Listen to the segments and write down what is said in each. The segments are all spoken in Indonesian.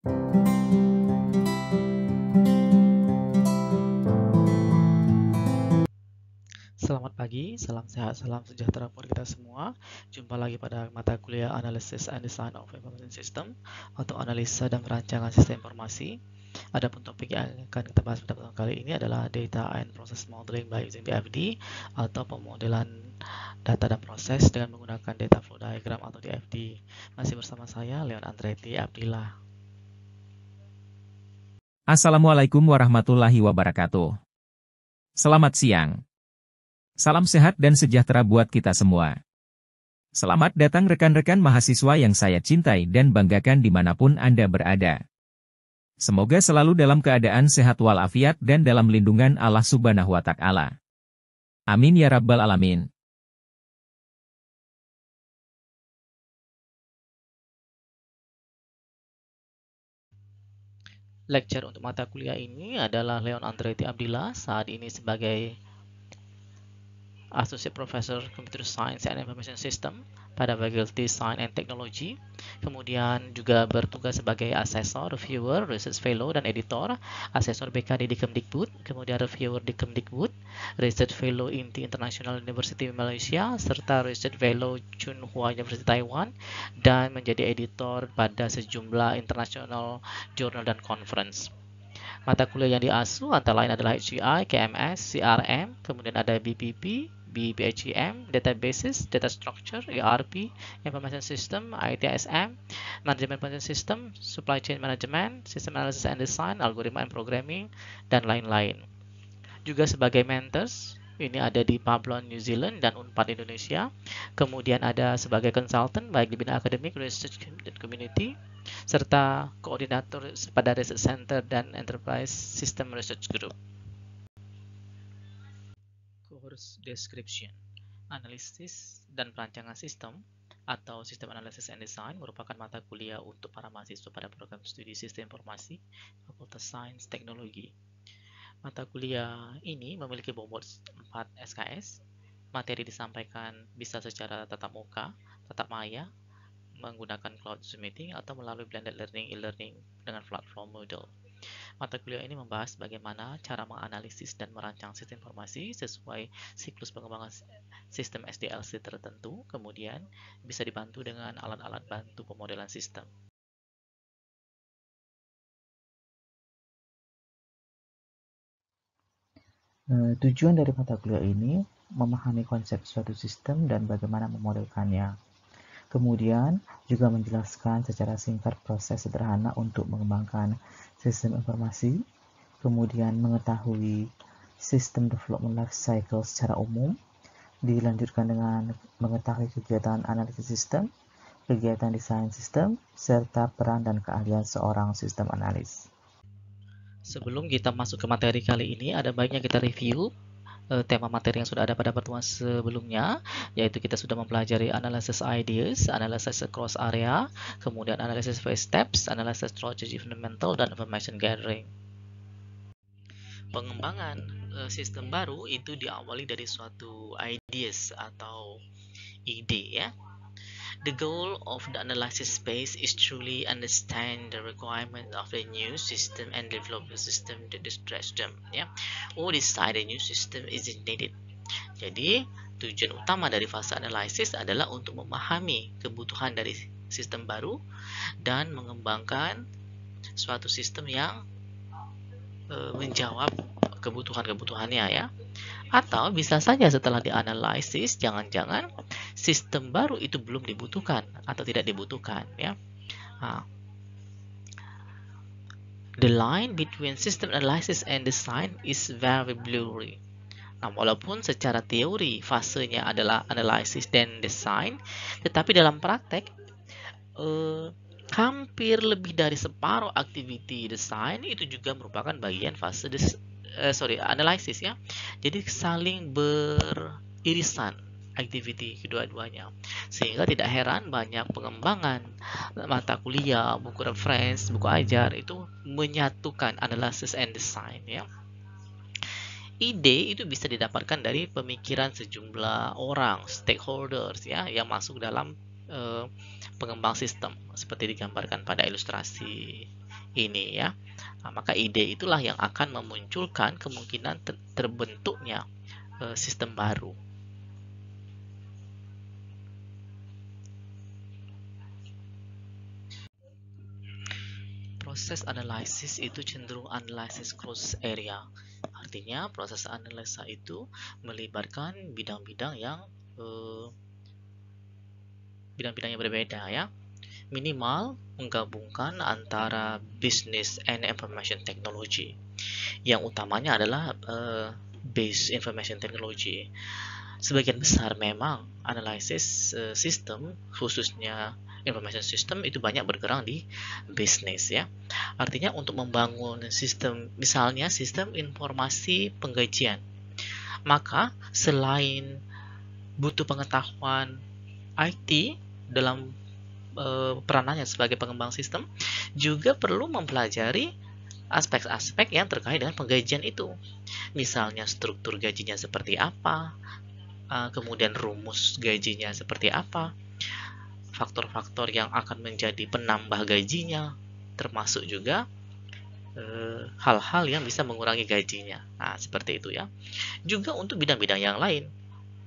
Selamat pagi, salam sehat, salam sejahtera buat kita semua. Jumpa lagi pada mata kuliah Analysis and Design of Information System atau analisa dan perancangan sistem informasi. Adapun topik yang akan kita bahas pada pertemuan kali ini adalah Data and Process Modeling by using DFD atau pemodelan data dan proses dengan menggunakan Data Flow Diagram atau DFD. Masih bersama saya, Leon Andretti Abdillah. Assalamualaikum warahmatullahi wabarakatuh. Selamat siang. Salam sehat dan sejahtera buat kita semua. Selamat datang rekan-rekan mahasiswa yang saya cintai dan banggakan dimanapun Anda berada. Semoga selalu dalam keadaan sehat walafiat dan dalam lindungan Allah Subhanahu wa Ta'ala. Amin ya Rabbal Alamin. Lecture untuk mata kuliah ini adalah Leon Andretti Abdillah, saat ini sebagai Associate Professor Computer Science and Information System pada Faculty Science and Technology. Kemudian juga bertugas sebagai asesor, reviewer, research fellow, dan editor. Asesor BKD di Kemdikbud, kemudian reviewer di Kemdikbud, research fellow INTI International University Malaysia, serta research fellow Tsinghua University Taiwan, dan menjadi editor pada sejumlah international journal dan conference. Mata kuliah yang diasuh antara lain adalah HCI, KMS, CRM, kemudian ada BPP, BPHEM, Databases, Data Structure, ERP, Information System, ITSM, Management Information System, Supply Chain Management, System Analysis and Design, Algorithm and Programming, dan lain-lain. Juga sebagai mentors, ini ada di Pablo, New Zealand, dan Unpad Indonesia. Kemudian ada sebagai consultant, baik di bidang akademik, research, dan community, serta koordinator pada Research Center dan Enterprise System Research Group. Course Description: Analisis dan Perancangan Sistem atau Sistem Analysis and Design merupakan mata kuliah untuk para mahasiswa pada program studi Sistem Informasi Fakultas Sains Teknologi. Mata kuliah ini memiliki bobot 4 SKS. Materi disampaikan bisa secara tatap muka, tatap maya, menggunakan cloud Zoom meeting, atau melalui blended learning e-learning dengan platform Moodle. Mata kuliah ini membahas bagaimana cara menganalisis dan merancang sistem informasi sesuai siklus pengembangan sistem SDLC tertentu, kemudian bisa dibantu dengan alat-alat bantu pemodelan sistem. Tujuan dari mata kuliah ini memahami konsep suatu sistem dan bagaimana memodelkannya. Kemudian juga menjelaskan secara singkat proses sederhana untuk mengembangkan sistem informasi, kemudian mengetahui sistem development life cycle secara umum, dilanjutkan dengan mengetahui kegiatan analisis sistem, kegiatan desain sistem, serta peran dan keahlian seorang sistem analis. Sebelum kita masuk ke materi kali ini, ada baiknya kita review tema materi yang sudah ada pada pertemuan sebelumnya, yaitu kita sudah mempelajari analysis ideas, analysis across area, kemudian analysis phase steps, analysis strategy fundamental, dan information gathering. Pengembangan sistem baru itu diawali dari suatu ideas atau ide, ya. The goal of the analysis phase is truly understand the requirement of the new system and develop the system to distress them, ya, or decide a new system is needed. Jadi, tujuan utama dari fase analisis adalah untuk memahami kebutuhan dari sistem baru dan mengembangkan suatu sistem yang menjawab kebutuhan-kebutuhannya, ya. Atau bisa saja setelah dianalisis, jangan-jangan sistem baru itu belum dibutuhkan atau tidak dibutuhkan, ya. The line between system analysis and design is very blurry. Nah, walaupun secara teori fasenya adalah analisis dan design, tetapi dalam praktek hampir lebih dari separuh aktiviti desain itu juga merupakan bagian fase analisis, ya. Jadi saling beririsan aktiviti kedua-duanya, sehingga tidak heran banyak pengembangan mata kuliah, buku reference, buku ajar itu menyatukan analysis and design, ya. Ide itu bisa didapatkan dari pemikiran sejumlah orang, stakeholders, ya, yang masuk dalam pengembang sistem seperti digambarkan pada ilustrasi ini ya. Nah, maka ide itulah yang akan memunculkan kemungkinan terbentuknya sistem baru. Proses analisis itu cenderung analisis cross area. Artinya proses analisa itu melibatkan bidang-bidang yang berbeda ya. Minimal menggabungkan antara business and information technology. Yang utamanya adalah base information technology. Sebagian besar memang analisis sistem, khususnya information system, itu banyak bergerak di bisnis ya. Artinya untuk membangun sistem, misalnya sistem informasi penggajian, maka selain butuh pengetahuan IT dalam peranannya sebagai pengembang sistem, juga perlu mempelajari aspek-aspek yang terkait dengan penggajian itu. Misalnya struktur gajinya seperti apa, kemudian rumus gajinya seperti apa, faktor-faktor yang akan menjadi penambah gajinya, termasuk juga hal-hal yang bisa mengurangi gajinya. Nah, seperti itu ya. Juga untuk bidang-bidang yang lain.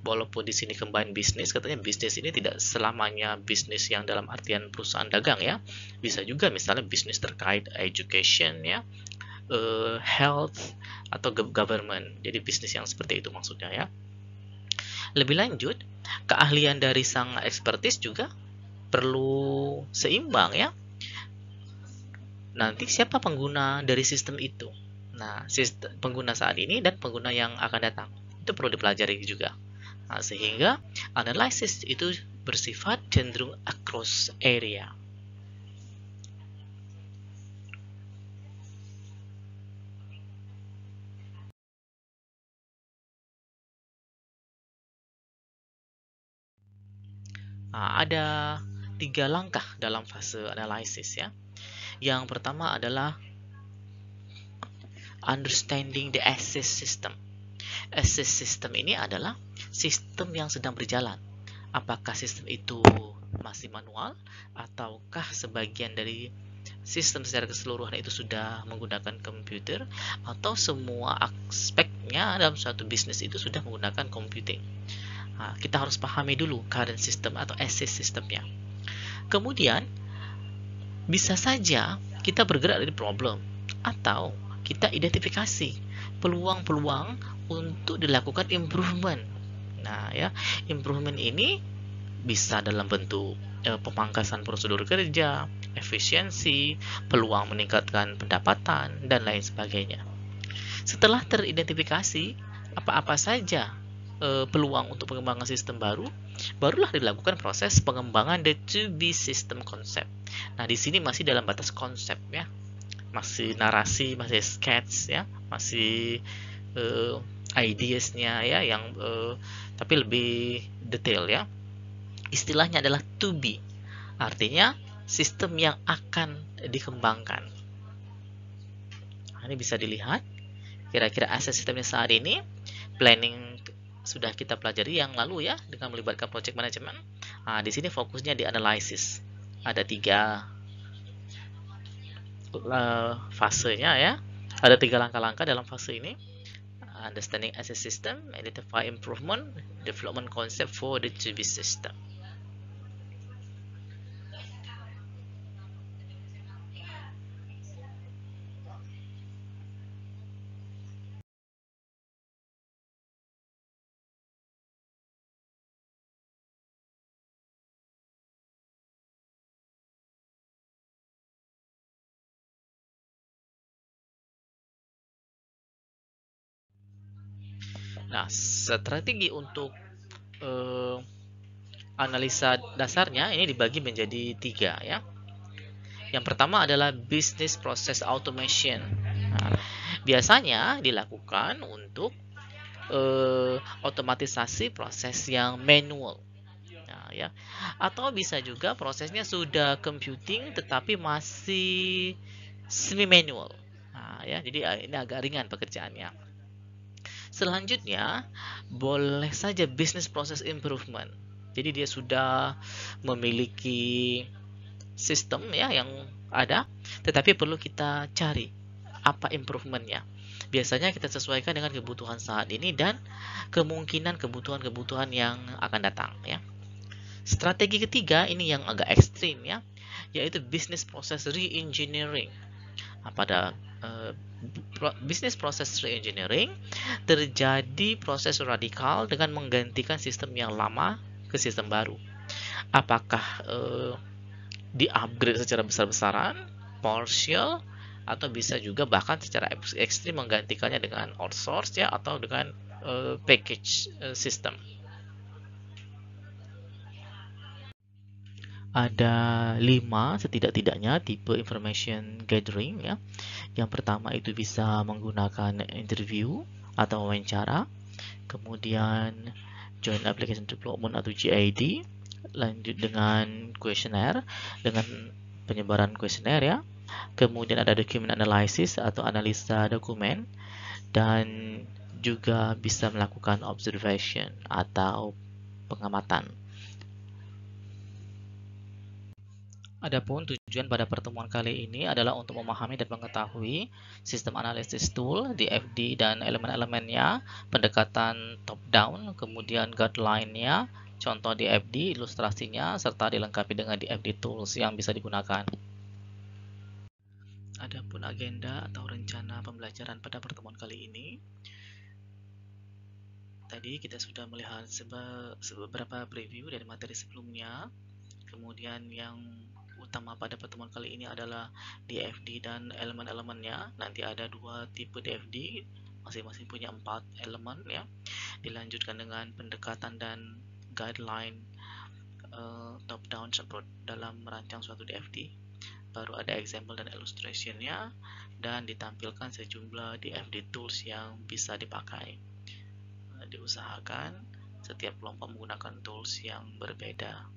Walaupun di sini combine bisnis, katanya bisnis ini tidak selamanya bisnis yang dalam artian perusahaan dagang ya. Bisa juga misalnya bisnis terkait education ya, health atau government. Jadi bisnis yang seperti itu maksudnya ya. Lebih lanjut, keahlian dari sang ekspertis juga perlu seimbang ya. Nanti siapa pengguna dari sistem itu? Nah, pengguna saat ini dan pengguna yang akan datang itu perlu dipelajari juga. Nah, sehingga analisis itu bersifat cenderung across area. Nah, ada 3 langkah dalam fase analisis ya. Yang pertama adalah understanding the assess system. Assess system ini adalah sistem yang sedang berjalan. Apakah sistem itu masih manual ataukah sebagian dari sistem secara keseluruhan itu sudah menggunakan komputer, atau semua aspeknya dalam suatu bisnis itu sudah menggunakan computing. Nah, kita harus pahami dulu current system atau assess sistemnya. Kemudian bisa saja kita bergerak dari problem atau kita identifikasi peluang-peluang untuk dilakukan improvement. Nah, ya, improvement ini bisa dalam bentuk pemangkasan prosedur kerja, efisiensi, peluang meningkatkan pendapatan, dan lain sebagainya. Setelah teridentifikasi apa-apa saja peluang untuk pengembangan sistem baru, barulah dilakukan proses pengembangan the to be system concept. Nah, di sini masih dalam batas konsep ya, masih narasi, masih sketch ya, masih ideasnya ya, yang tapi lebih detail ya. Istilahnya adalah to be, artinya sistem yang akan dikembangkan. Nah, ini bisa dilihat kira-kira aset sistemnya saat ini. Planning sudah kita pelajari yang lalu ya, dengan melibatkan project management. Nah, di sini fokusnya di analysis. Ada 3 fasenya ya. Ada 3 langkah-langkah dalam fase ini. Understanding asset system, identify improvement, development concept for the to be system. Nah, strategi untuk analisa dasarnya ini dibagi menjadi 3 ya. Yang pertama adalah business process automation. Nah, biasanya dilakukan untuk otomatisasi proses yang manual. Nah, ya. Atau bisa juga prosesnya sudah computing tetapi masih semi manual. Nah, ya, jadi ini agak ringan pekerjaannya. Selanjutnya, boleh saja business process improvement. Jadi dia sudah memiliki sistem ya yang ada, tetapi perlu kita cari apa improvementnya. Biasanya kita sesuaikan dengan kebutuhan saat ini dan kemungkinan kebutuhan-kebutuhan yang akan datang ya. Strategi ketiga ini yang agak ekstrim ya, yaitu business process re-engineering. Pada business process re-engineering terjadi proses radikal dengan menggantikan sistem yang lama ke sistem baru. Apakah di-upgrade secara besar-besaran, partial, atau bisa juga bahkan secara ekstrim menggantikannya dengan outsource ya, atau dengan package system. Ada 5 setidak-tidaknya tipe information gathering ya. Yang pertama itu bisa menggunakan interview atau wawancara, kemudian joint application development atau JAD, lanjut dengan kuesioner dengan penyebaran kuesioner ya. Kemudian ada document analysis atau analisa dokumen, dan juga bisa melakukan observation atau pengamatan. Adapun tujuan pada pertemuan kali ini adalah untuk memahami dan mengetahui sistem analisis tool, DFD dan elemen-elemennya, pendekatan top-down, kemudian guideline-nya, contoh DFD, ilustrasinya, serta dilengkapi dengan DFD tools yang bisa digunakan. Adapun agenda atau rencana pembelajaran pada pertemuan kali ini, tadi kita sudah melihat beberapa preview dari materi sebelumnya. Kemudian yang utama pada pertemuan kali ini adalah DFD dan elemen-elemennya. Nanti ada 2 tipe DFD, masing-masing punya 4 elemen ya. Dilanjutkan dengan pendekatan dan guideline top-down approach dalam merancang suatu DFD. Baru ada example dan illustrationnya, dan ditampilkan sejumlah DFD tools yang bisa dipakai. Diusahakan setiap kelompok menggunakan tools yang berbeda.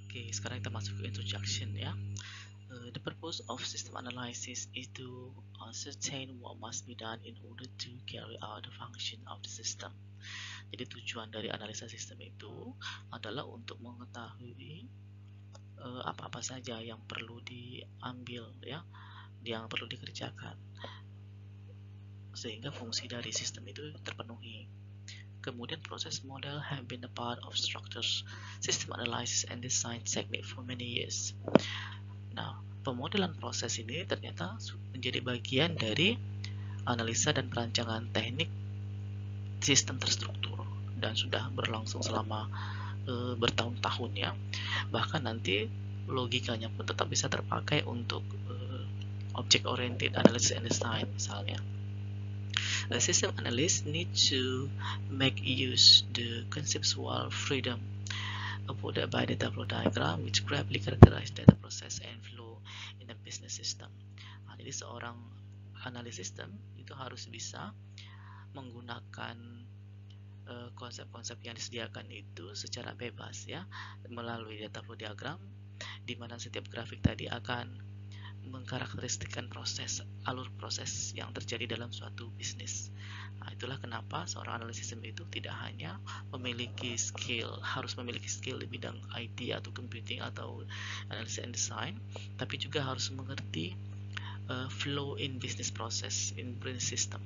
Oke, sekarang kita masuk ke introduction ya. The purpose of system analysis is to ascertain what must be done in order to carry out the function of the system. Jadi tujuan dari analisa sistem itu adalah untuk mengetahui apa-apa saja yang perlu diambil ya, yang perlu dikerjakan, sehingga fungsi dari sistem itu terpenuhi. Kemudian proses model have been a part of structures, system analysis and design technique for many years. Nah, pemodelan proses ini ternyata menjadi bagian dari analisa dan perancangan teknik sistem terstruktur dan sudah berlangsung selama bertahun-tahun ya. Bahkan nanti logikanya pun tetap bisa terpakai untuk object oriented analysis and design misalnya. A system analyst needs to make use the conceptual freedom afforded by data flow diagram, which graphically characterize data process and flow in a business system. Nah, jadi seorang analis sistem itu harus bisa menggunakan konsep-konsep yang disediakan itu secara bebas ya, melalui data flow diagram, di mana setiap grafik tadi akan mengkarakteristikkan alur proses yang terjadi dalam suatu bisnis. Nah, itulah kenapa seorang analis sistem itu tidak hanya harus memiliki skill di bidang IT atau computing atau analysis and design, tapi juga harus mengerti flow in business process in business system.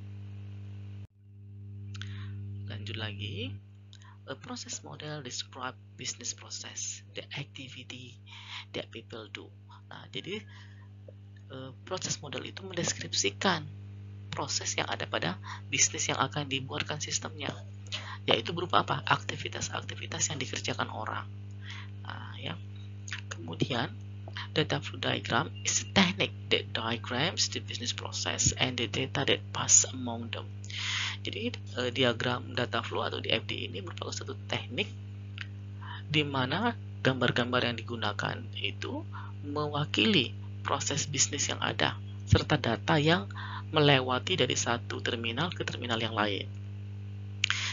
Lanjut lagi, a process model describe business process, the activity that people do. Nah, jadi proses model itu mendeskripsikan proses yang ada pada bisnis yang akan dibuatkan sistemnya, yaitu berupa apa? Aktivitas-aktivitas yang dikerjakan orang. Nah, ya. Kemudian data flow diagram is a technique that diagrams the business process and the data that pass among them. Jadi diagram data flow atau DFD ini merupakan satu teknik di mana gambar-gambar yang digunakan itu mewakili proses bisnis yang ada, serta data yang melewati dari satu terminal ke terminal yang lain.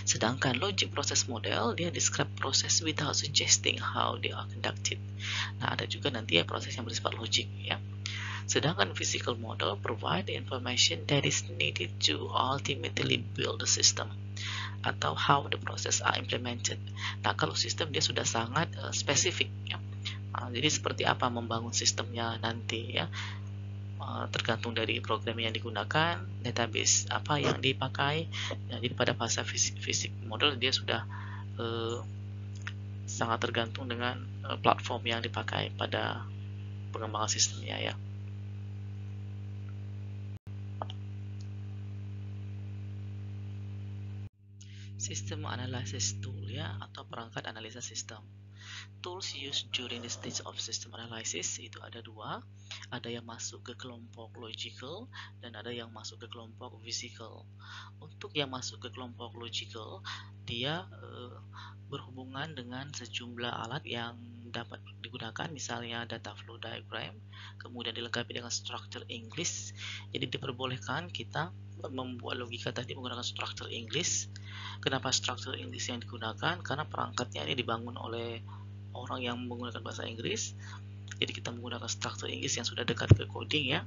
Sedangkan logic process model, dia describe proses without suggesting how they are conducted. Nah, ada juga nanti ya proses yang bersifat logik ya. Sedangkan physical model provide the information that is needed to ultimately build the system. atau how the process are implemented. Nah, kalau sistem dia sudah sangat spesifik ya. Jadi seperti apa membangun sistemnya nanti ya, tergantung dari program yang digunakan, database apa yang dipakai. Ya, jadi pada fase fisik model dia sudah sangat tergantung dengan platform yang dipakai pada pengembangan sistemnya ya. System analysis tool ya, atau perangkat analisa sistem. Tools used during the stage of system analysis itu ada dua, ada yang masuk ke kelompok logical dan ada yang masuk ke kelompok physical. Untuk yang masuk ke kelompok logical, dia berhubungan dengan sejumlah alat yang dapat digunakan, misalnya data flow diagram, kemudian dilengkapi dengan structure English. Jadi diperbolehkan kita membuat logika tadi menggunakan structure English. Kenapa structure English yang digunakan? Karena perangkatnya ini dibangun oleh orang yang menggunakan bahasa Inggris. Jadi kita menggunakan structure English yang sudah dekat ke coding ya.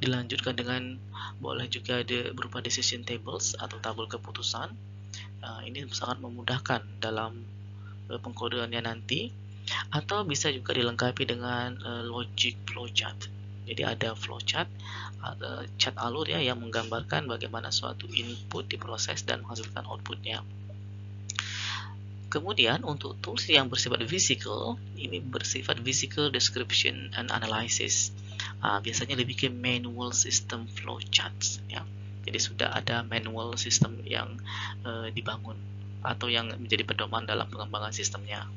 Dilanjutkan dengan boleh juga berupa decision tables atau tabel keputusan. Ini sangat memudahkan dalam pengkodeannya nanti. Atau bisa juga dilengkapi dengan logic flowchart. Jadi ada flowchart, ada chart alur ya yang menggambarkan bagaimana suatu input diproses dan menghasilkan outputnya. Kemudian untuk tools yang bersifat physical, ini bersifat physical description and analysis. Biasanya lebih ke manual system flowcharts ya. Jadi sudah ada manual system yang dibangun atau yang menjadi pedoman dalam pengembangan sistemnya.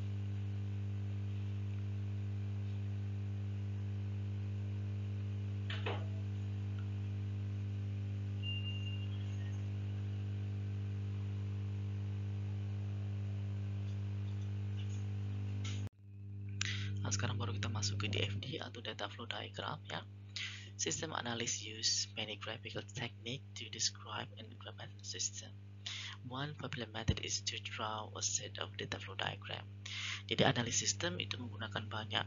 Nah, sekarang baru kita masuk ke DFD atau data flow diagram ya. System analysts use many graphical techniques to describe and implement the system. One popular method is to draw a set of data flow diagram. Jadi analis sistem itu menggunakan banyak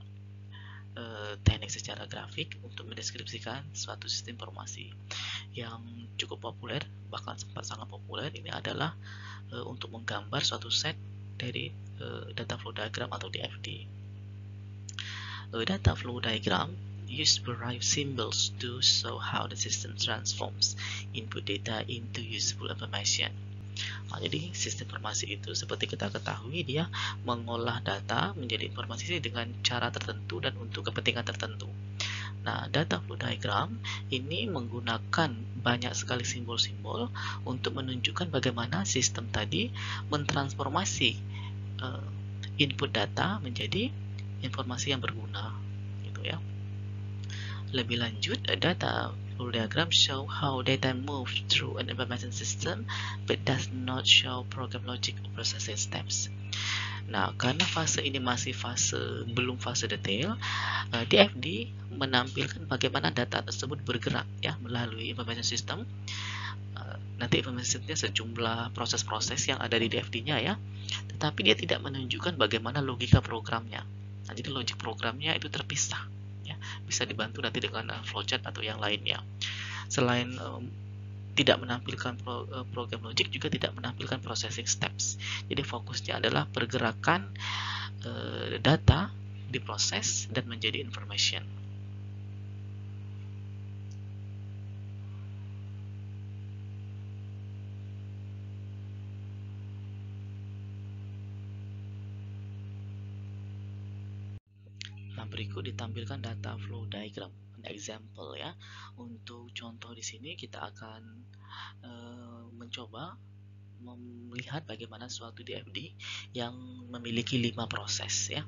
teknik secara grafik untuk mendeskripsikan suatu sistem informasi. Yang cukup populer, bahkan sempat sangat populer, ini adalah untuk menggambar suatu set dari data flow diagram atau DFD. Data flow diagram use various symbols to show how the system transforms input data into useful information. Jadi sistem informasi itu seperti kita ketahui dia mengolah data menjadi informasi dengan cara tertentu dan untuk kepentingan tertentu. Nah, data flow diagram ini menggunakan banyak sekali simbol-simbol untuk menunjukkan bagaimana sistem tadi mentransformasi input data menjadi informasi yang berguna gitu ya. Lebih lanjut, data flow diagram show how data moves through an information system but does not show program logic or processing steps. Nah, karena fase ini masih belum fase detail, DFD menampilkan bagaimana data tersebut bergerak ya melalui information system. Nanti information systemnya sejumlah proses-proses yang ada di DFD-nya ya, tetapi dia tidak menunjukkan bagaimana logika programnya. Nah, jadi logic programnya itu terpisah ya, bisa dibantu nanti dengan flowchart atau yang lainnya. Selain tidak menampilkan program logic, juga tidak menampilkan processing steps. Jadi fokusnya adalah pergerakan data diproses dan menjadi information. Nah, berikut ditampilkan data flow diagram, an example ya. Untuk contoh di sini kita akan mencoba melihat bagaimana suatu DFD yang memiliki 5 proses ya.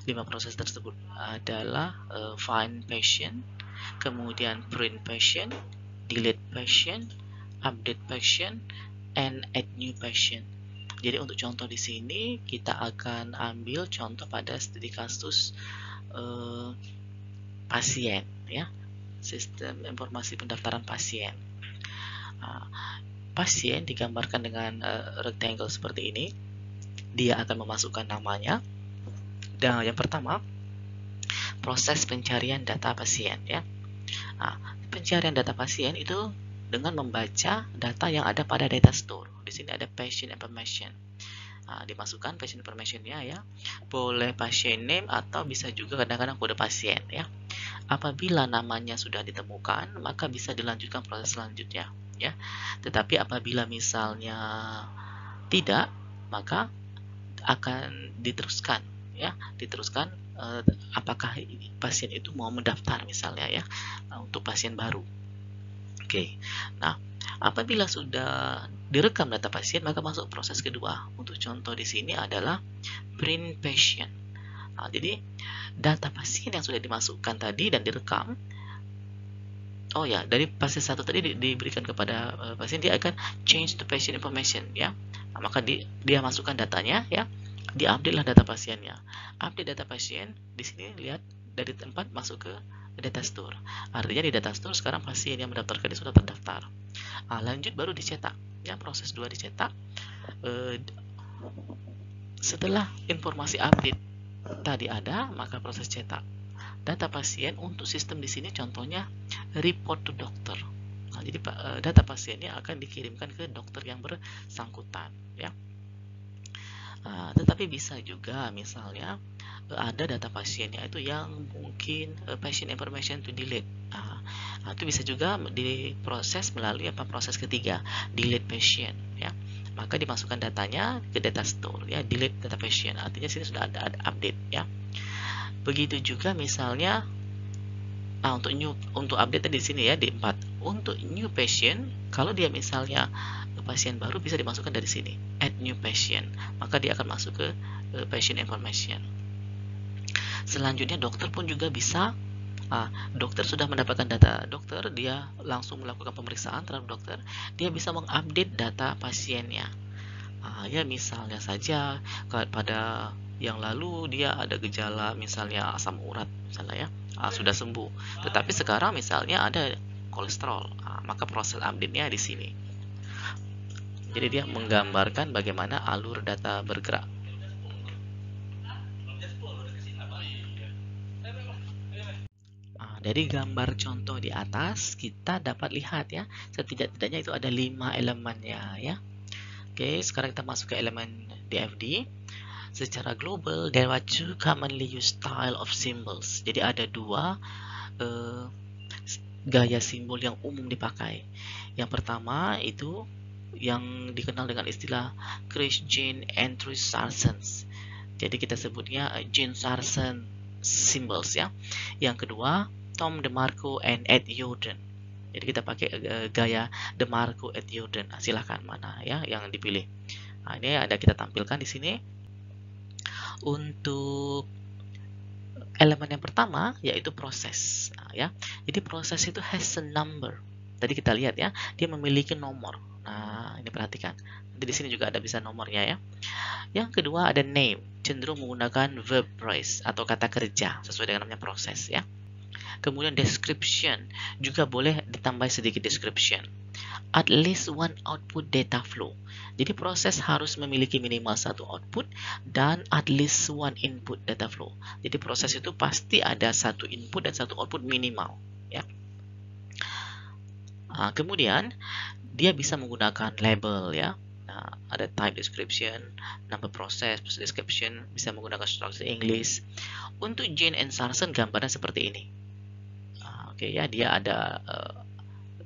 5 proses tersebut adalah find patient, kemudian print patient, delete patient, update patient, and add new patient. Jadi untuk contoh di sini kita akan ambil contoh pada studi kasus pasien ya, sistem informasi pendaftaran pasien. Pasien digambarkan dengan rectangle seperti ini. Dia akan memasukkan namanya. Dan yang pertama, proses pencarian data pasien ya. Pencarian data pasien itu dengan membaca data yang ada pada data store. Di sini ada patient information. Dimasukkan patient information-nya ya. Boleh patient name atau bisa juga kadang-kadang kode pasien ya. Apabila namanya sudah ditemukan, maka bisa dilanjutkan proses selanjutnya ya. Tetapi apabila misalnya tidak, maka akan diteruskan ya, diteruskan apakah pasien itu mau mendaftar misalnya ya untuk pasien baru. Oke. Nah, apabila sudah direkam data pasien, maka masuk proses kedua. Untuk contoh di sini adalah print patient. Nah, jadi data pasien yang sudah dimasukkan tadi dan direkam, oh ya, dari pasien satu tadi diberikan kepada pasien, dia akan change to patient information ya. Nah, maka dia masukkan datanya ya, diupdate lah data pasiennya. Update data pasien di sini lihat dari tempat masuk ke data store. Artinya di data store sekarang pasien yang mendaftarkan dia sudah terdaftar. Lanjut baru dicetak ya, proses 2 dicetak. Setelah informasi update tadi ada, maka proses cetak data pasien. Untuk sistem di sini contohnya report to dokter. Nah, jadi data pasiennya akan dikirimkan ke dokter yang bersangkutan ya. Tetapi bisa juga misalnya ada data pasiennya itu yang mungkin patient information to delete. Itu bisa juga diproses melalui proses ketiga, delete patient ya. Maka dimasukkan datanya ke data store ya, delete data patient. Artinya sini sudah ada update ya. Begitu juga misalnya untuk update di sini ya di 4. Untuk new patient, kalau dia misalnya pasien baru bisa dimasukkan dari sini, add new patient. Maka dia akan masuk ke patient information. Selanjutnya dokter pun juga bisa. Dokter sudah mendapatkan data dokter, dia langsung melakukan pemeriksaan terhadap dokter, dia bisa mengupdate data pasiennya. Ya misalnya saja pada yang lalu dia ada gejala misalnya asam urat misalnya ya, sudah sembuh, tetapi sekarang misalnya ada kolesterol, maka proses update-nya di sini. Jadi dia menggambarkan bagaimana alur data bergerak. Dari gambar contoh di atas kita dapat lihat ya, setidak-tidaknya itu ada 5 elemennya ya. Oke, sekarang kita masuk ke elemen DFD. Secara global, there are 2 commonly used style of symbols. Jadi ada 2 gaya simbol yang umum dipakai. Yang pertama itu yang dikenal dengan istilah Chris Jean Andrew Sarsens. Jadi kita sebutnya Jean Sarsen symbols ya. Yang kedua Tom DeMarco and Ed Jordan. Jadi kita pakai gaya DeMarco Ed Jordan. Silahkan mana ya yang dipilih. Ini ada kita tampilkan di sini. Untuk elemen yang pertama yaitu proses ya. Jadi proses itu has a number. Tadi kita lihat ya, dia memiliki nomor. Nah, ini perhatikan. Nanti di sini juga ada bisa nomornya ya. Yang kedua ada name, cenderung menggunakan verb phrase atau kata kerja sesuai dengan namanya proses ya. Kemudian description, juga boleh ditambah sedikit description. At least one output data flow. Jadi proses harus memiliki minimal 1 output dan at least one input data flow. Jadi proses itu pasti ada 1 input dan 1 output minimal ya. Kemudian dia bisa menggunakan label ya. Ada type description, number process description, bisa menggunakan structure English. Untuk Jean and Sarsen gambarnya seperti ini. Oke ya, dia ada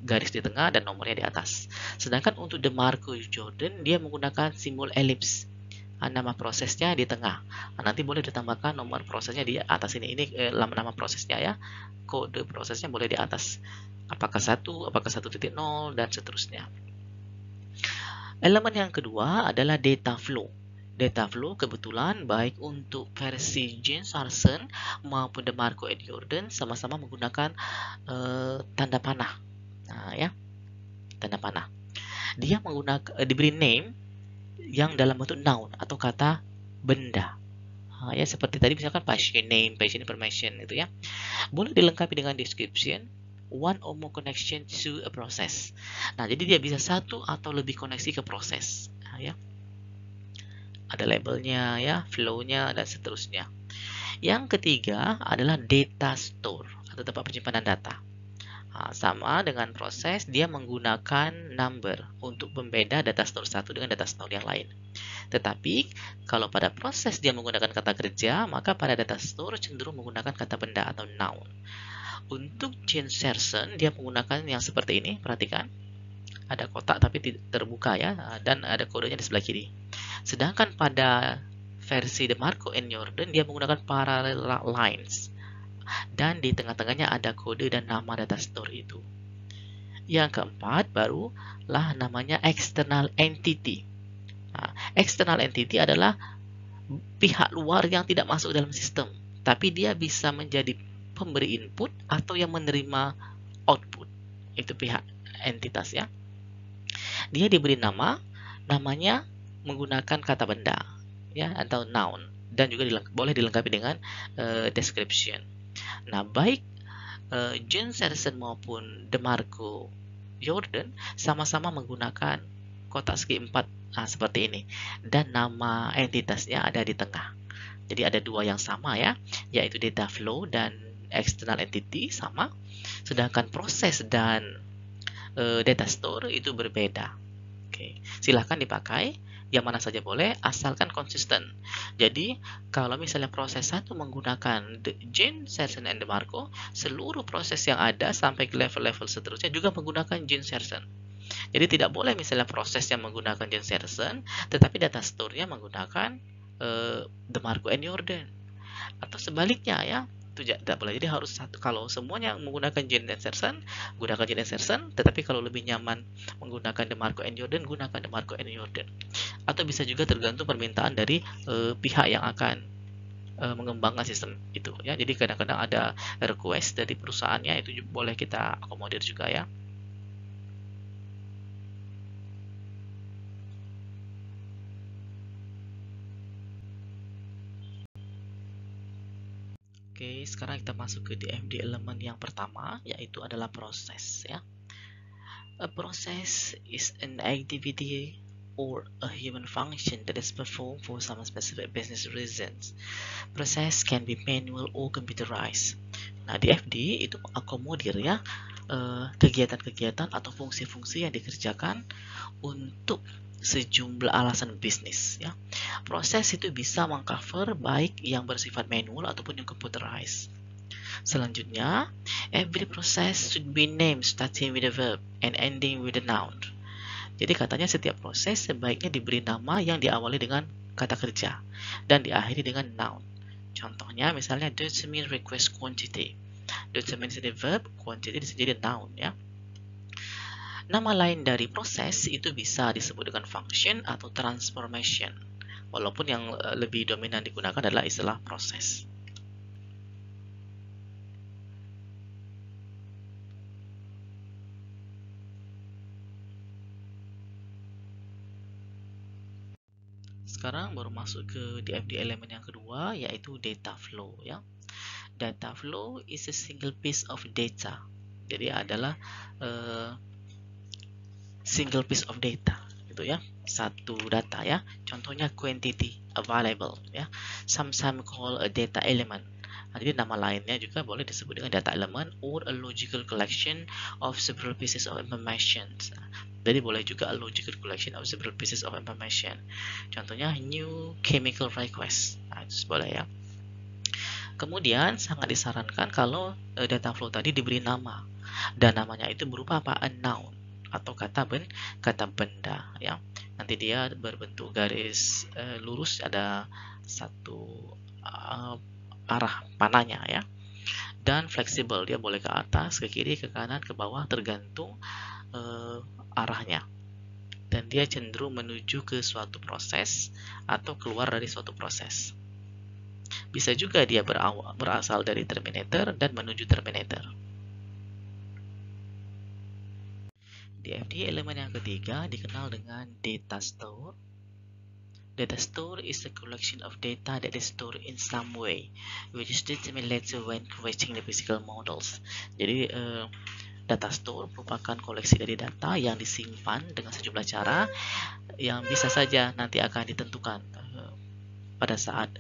garis di tengah dan nomornya di atas. Sedangkan untuk DeMarco Jordan dia menggunakan simbol elips. Nama prosesnya di tengah. Nanti boleh ditambahkan nomor prosesnya di atas ini. Ini nama prosesnya ya. Kode prosesnya boleh di atas. Apakah 1, apakah 1.0 dan seterusnya. Elemen yang kedua adalah data flow. Data flow kebetulan baik untuk versi Jean Sarsen maupun DeMarco Ed Jordan sama-sama menggunakan tanda panah. Ya, tanda panah. Dia menggunakan diberi name yang dalam bentuk noun atau kata benda. Ya seperti tadi misalkan patient name, patient information itu ya. Boleh dilengkapi dengan description, one or more connection to a process. Nah, jadi dia bisa 1 atau lebih koneksi ke proses. Ya. Ada labelnya ya, flow-nya dan seterusnya. Yang ketiga adalah data store atau tempat penyimpanan data. Sama dengan proses, dia menggunakan number untuk pembeda data store satu dengan data store yang lain. Tetapi, kalau pada proses dia menggunakan kata kerja, maka pada data store cenderung menggunakan kata benda atau noun. Untuk Jane Serson, dia menggunakan yang seperti ini, perhatikan. Ada kotak tapi terbuka ya, dan ada kodenya di sebelah kiri. Sedangkan pada versi DeMarco and Jordan, dia menggunakan parallel lines. Dan di tengah-tengahnya ada kode dan nama data store itu. Yang keempat barulah namanya external entity. External entity adalah pihak luar yang tidak masuk dalam sistem, tapi dia bisa menjadi pemberi input atau yang menerima output. Itu pihak entitas ya. Dia diberi namanya menggunakan kata benda ya atau noun, dan juga boleh dilengkapi dengan description. Nah, baik Jane Serson maupun DeMarco Jordan sama-sama menggunakan kotak segi 4 seperti ini, dan nama entitasnya ada di tengah. Jadi ada dua yang sama ya, yaitu data flow dan external entity sama, sedangkan proses dan data store itu berbeda. Oke, silahkan dipakai yang mana saja boleh, asalkan konsisten. Jadi, kalau misalnya proses satu menggunakan Jane, Serson, and DeMarco, seluruh proses yang ada sampai ke level-level seterusnya juga menggunakan Jane, Serson. Jadi, tidak boleh misalnya proses yang menggunakan Jane, Serson, tetapi data store-nya menggunakan DeMarco and Jordan. Atau sebaliknya ya, itu tidak boleh. Jadi harus satu. Kalau semuanya menggunakan Jane dan Serson, gunakan Jane dan Serson. Tetapi kalau lebih nyaman menggunakan DeMarco and Jordan, gunakan DeMarco and Jordan. Atau bisa juga tergantung permintaan dari pihak yang akan mengembangkan sistem itu ya. Jadi kadang-kadang ada request dari perusahaannya, itu boleh kita akomodir juga ya. Oke, sekarang kita masuk ke DFD elemen yang pertama, yaitu adalah proses ya. A process is an activity or a human function that is performed for some specific business reasons. Process can be manual or computerized. Nah, DFD itu mengakomodir ya kegiatan-kegiatan atau fungsi-fungsi yang dikerjakan untuk sejumlah alasan bisnis ya. Proses itu bisa mengcover baik yang bersifat manual ataupun yang computerized. Selanjutnya, every process should be named starting with a verb and ending with a noun. Jadi katanya setiap proses sebaiknya diberi nama yang diawali dengan kata kerja dan diakhiri dengan noun. Contohnya misalnya determine request quantity. Determine jadi verb, quantity bisa jadi noun ya. Nama lain dari proses itu bisa disebut dengan function atau transformation, walaupun yang lebih dominan digunakan adalah istilah proses. Sekarang baru masuk ke DFD elemen yang kedua, yaitu data flow ya. Data flow is a single piece of data. Jadi adalah single piece of data gitu ya, satu data ya. Contohnya quantity, available ya. Sometimes called a data element. Nah, jadi nama lainnya juga boleh disebut dengan data element or a logical collection of several pieces of information. Jadi boleh juga a logical collection of several pieces of information. Contohnya new chemical request. Nah, itu boleh ya. Kemudian sangat disarankan kalau data flow tadi diberi nama, dan namanya itu berupa apa? A noun atau kata benda ya. Nanti dia berbentuk garis lurus, ada satu arah panahnya ya. Dan fleksibel, dia boleh ke atas, ke kiri, ke kanan, ke bawah, tergantung arahnya. Dan dia cenderung menuju ke suatu proses atau keluar dari suatu proses. Bisa juga dia berasal dari terminator dan menuju terminator. DFD elemen yang ketiga dikenal dengan data store. Data store is a collection of data that is stored in some way, which is determined later when creating the physical models. Jadi data store merupakan koleksi dari data yang disimpan dengan sejumlah cara yang bisa saja nanti akan ditentukan pada saat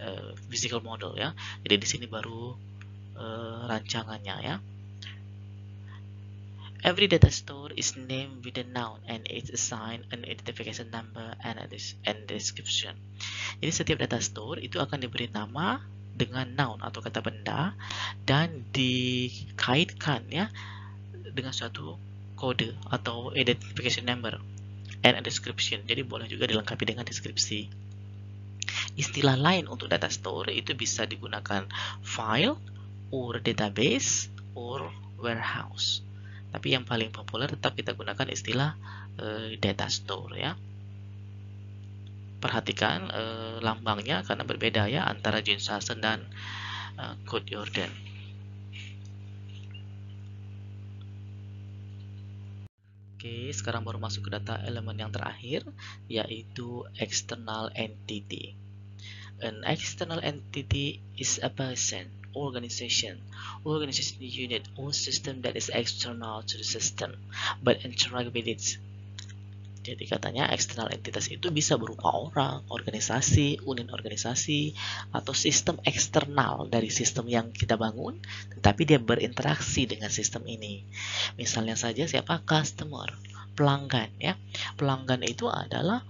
physical model ya. Jadi di sini baru rancangannya ya. Every data store is named with a noun and it's assigned an identification number and description. Jadi setiap data store itu akan diberi nama dengan noun atau kata benda dan dikaitkan ya dengan suatu kode atau identification number and a description. Jadi boleh juga dilengkapi dengan deskripsi. Istilah lain untuk data store itu bisa digunakan file, or database, or warehouse. Tapi yang paling populer tetap kita gunakan istilah data store ya. Perhatikan lambangnya karena berbeda ya antara James Hudson dan Kurt Jordan. Oke, sekarang baru masuk ke data elemen yang terakhir, yaitu external entity. An external entity is a person, organization unit, or system that is external to the system, but interact with it. Jadi katanya eksternal entitas itu bisa berupa orang, organisasi, unit organisasi, atau sistem eksternal dari sistem yang kita bangun, tetapi dia berinteraksi dengan sistem ini. Misalnya saja siapa? Customer, pelanggan ya. Pelanggan itu adalah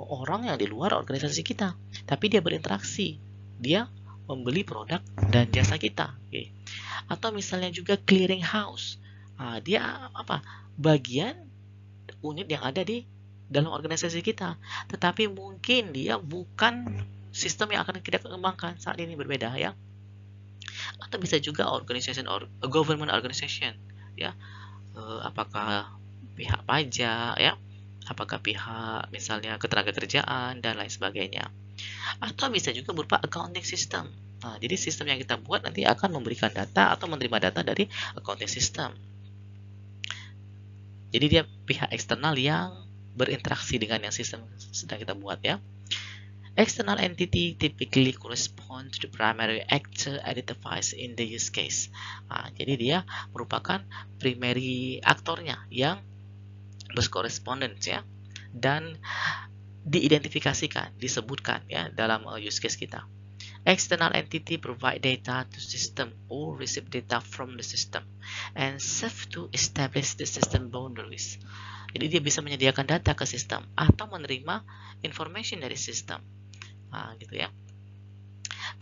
orang yang di luar organisasi kita, tapi dia berinteraksi. Dia membeli produk dan jasa kita. Oke. Atau misalnya juga clearing house. Dia apa? Bagian unit yang ada di dalam organisasi kita, tetapi mungkin dia bukan sistem yang akan kita kembangkan saat ini, berbeda ya. Atau bisa juga organization or government organization ya, apakah pihak pajak ya, apakah pihak misalnya ketenagakerjaan dan lain sebagainya. Atau bisa juga berupa accounting system. Jadi sistem yang kita buat nanti akan memberikan data atau menerima data dari accounting system. Jadi dia pihak eksternal yang berinteraksi dengan yang sistem sedang kita buat ya. External entity typically correspond to the primary actor identified in the use case. Jadi dia merupakan primary aktornya yang berkorespondence ya, dan diidentifikasikan, disebutkan ya dalam use case kita. External entity provide data to system or receive data from the system and serve to establish the system boundaries. Jadi dia bisa menyediakan data ke sistem atau menerima information dari sistem. Gitu ya.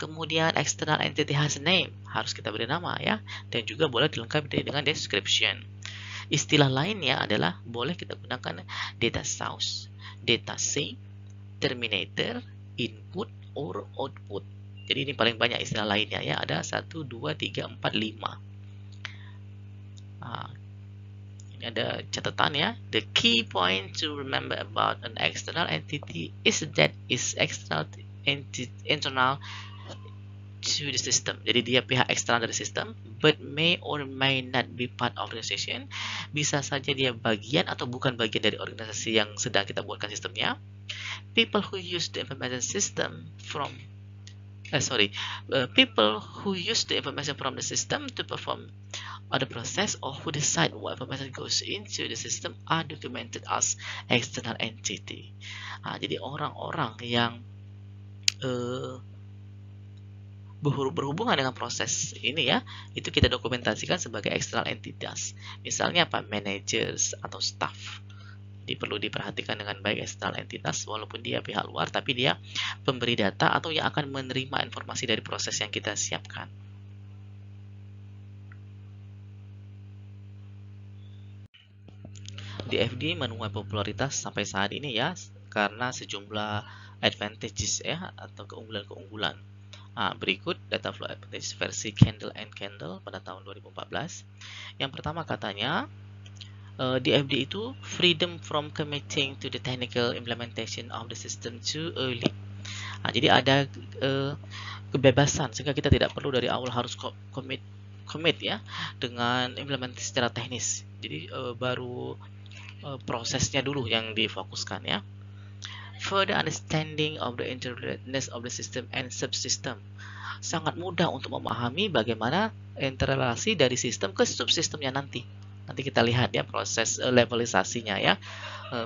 Kemudian external entity has a name, harus kita beri nama ya, dan juga boleh dilengkapi dengan description. Istilah lainnya adalah boleh kita gunakan data source, data sink, terminator, input, or output. Jadi ini paling banyak istilah lainnya ya, ada 1, 2, 3, 4, 5. Ini ada catatan ya. The key point to remember about an external entity is that is internal to the system. Jadi dia pihak eksternal dari sistem, but may or may not be part of organization. Bisa saja dia bagian atau bukan bagian dari organisasi yang sedang kita buatkan sistemnya. People who use the information system from people who use the information from the system to perform other process or who decide what information goes into the system are documented as external entity. Jadi orang-orang yang berhubungan dengan proses ini ya, itu kita dokumentasikan sebagai external entities. Misalnya apa? Managers atau staff. Jadi perlu diperhatikan dengan baik external entitas, walaupun dia pihak luar, tapi dia pemberi data atau yang akan menerima informasi dari proses yang kita siapkan. DFD menuai popularitas sampai saat ini ya, karena sejumlah advantages ya, atau keunggulan-keunggulan. Berikut data flow advantage versi Kendall and Kendall pada tahun 2014. Yang pertama katanya, DFD itu freedom from committing to the technical implementation of the system too early. Jadi ada kebebasan sehingga kita tidak perlu dari awal harus commit ya dengan implementasi secara teknis. Jadi baru prosesnya dulu yang difokuskan ya. Further understanding of the interrelatedness of the system and subsystem. Sangat mudah untuk memahami bagaimana interrelasi dari sistem ke subsistemnya nanti. Nanti kita lihat ya proses levelisasinya ya,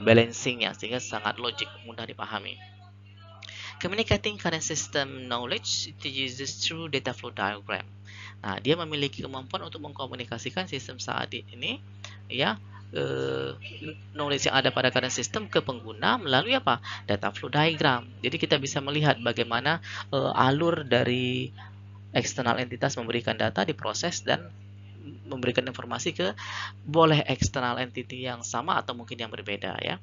balancingnya, sehingga sangat logik, mudah dipahami. Communicating current system knowledge it uses through data flow diagram. Nah, dia memiliki kemampuan untuk mengkomunikasikan sistem saat ini, ya, knowledge yang ada pada current system ke pengguna melalui apa? Data flow diagram. Jadi kita bisa melihat bagaimana alur dari eksternal entitas memberikan data diproses dan memberikan informasi ke boleh eksternal entity yang sama atau mungkin yang berbeda, ya.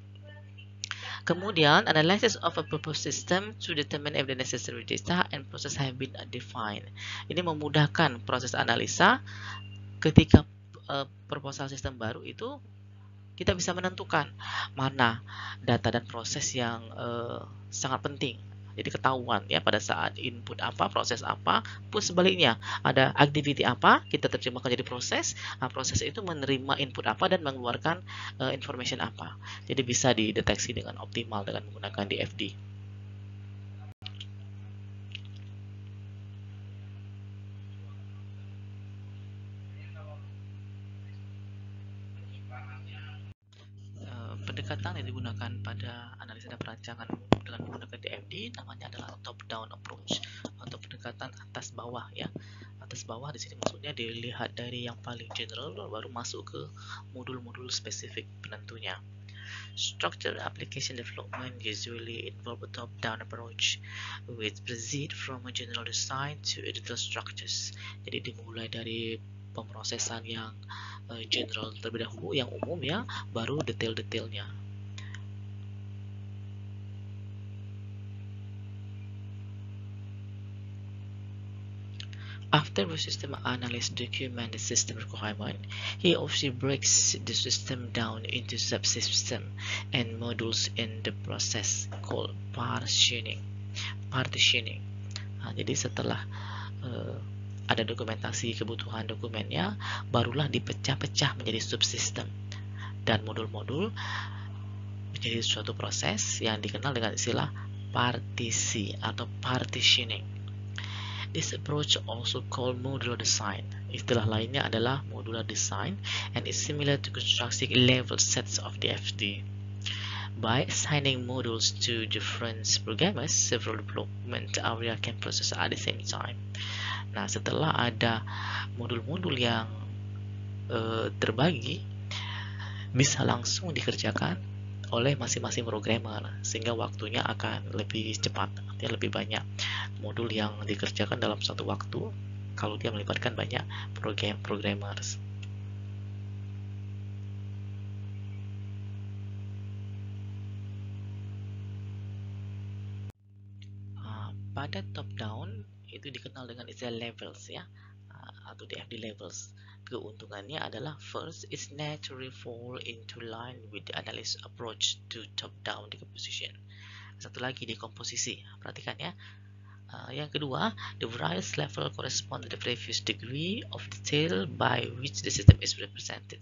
Kemudian, analysis of a proposed system to determine if the necessary data and process have been defined. Ini memudahkan proses analisa ketika proposal sistem baru itu kita bisa menentukan mana data dan proses yang sangat penting. Jadi ketahuan ya pada saat input apa, proses apa, pun sebaliknya ada activity apa, kita terjemahkan jadi proses. Nah, proses itu menerima input apa dan mengeluarkan information apa. Jadi bisa dideteksi dengan optimal dengan menggunakan DFD. Pendekatan yang digunakan pada analisa dan perancangan dengan menggunakan DFD namanya adalah top-down approach atau pendekatan atas bawah, ya. Atas bawah di sini maksudnya dilihat dari yang paling general baru masuk ke modul-modul spesifik penentunya. Structured application development usually involve a top-down approach which proceed from a general design to detailed structures. Jadi dimulai dari pemrosesan yang general terlebih dahulu, yang umum ya, baru detail-detailnya. After the system analyst document the system requirement, he or she breaks the system down into subsystem and modules in the process called partitioning. Nah, jadi setelah ada dokumentasi kebutuhan dokumennya, barulah dipecah-pecah menjadi subsistem dan modul-modul menjadi suatu proses yang dikenal dengan istilah partisi atau partitioning. This approach also called modular design. Istilah lainnya adalah modular design and is similar to constructing level sets of DFD. By assigning modules to different programmers, several development areas can process at the same time. Nah, setelah ada modul-modul yang terbagi, bisa langsung dikerjakan oleh masing-masing programmer, sehingga waktunya akan lebih cepat, artinya lebih banyak modul yang dikerjakan dalam satu waktu kalau dia melibatkan banyak programmers. Pada top down itu dikenal dengan istilah levels ya, atau DFD levels. Keuntungannya adalah first, it's naturally fall into line with the analysis approach to top down decomposition. Satu lagi, dekomposisi. Perhatikan ya. Yang kedua, the various level correspond to the previous degree of detail by which the system is represented.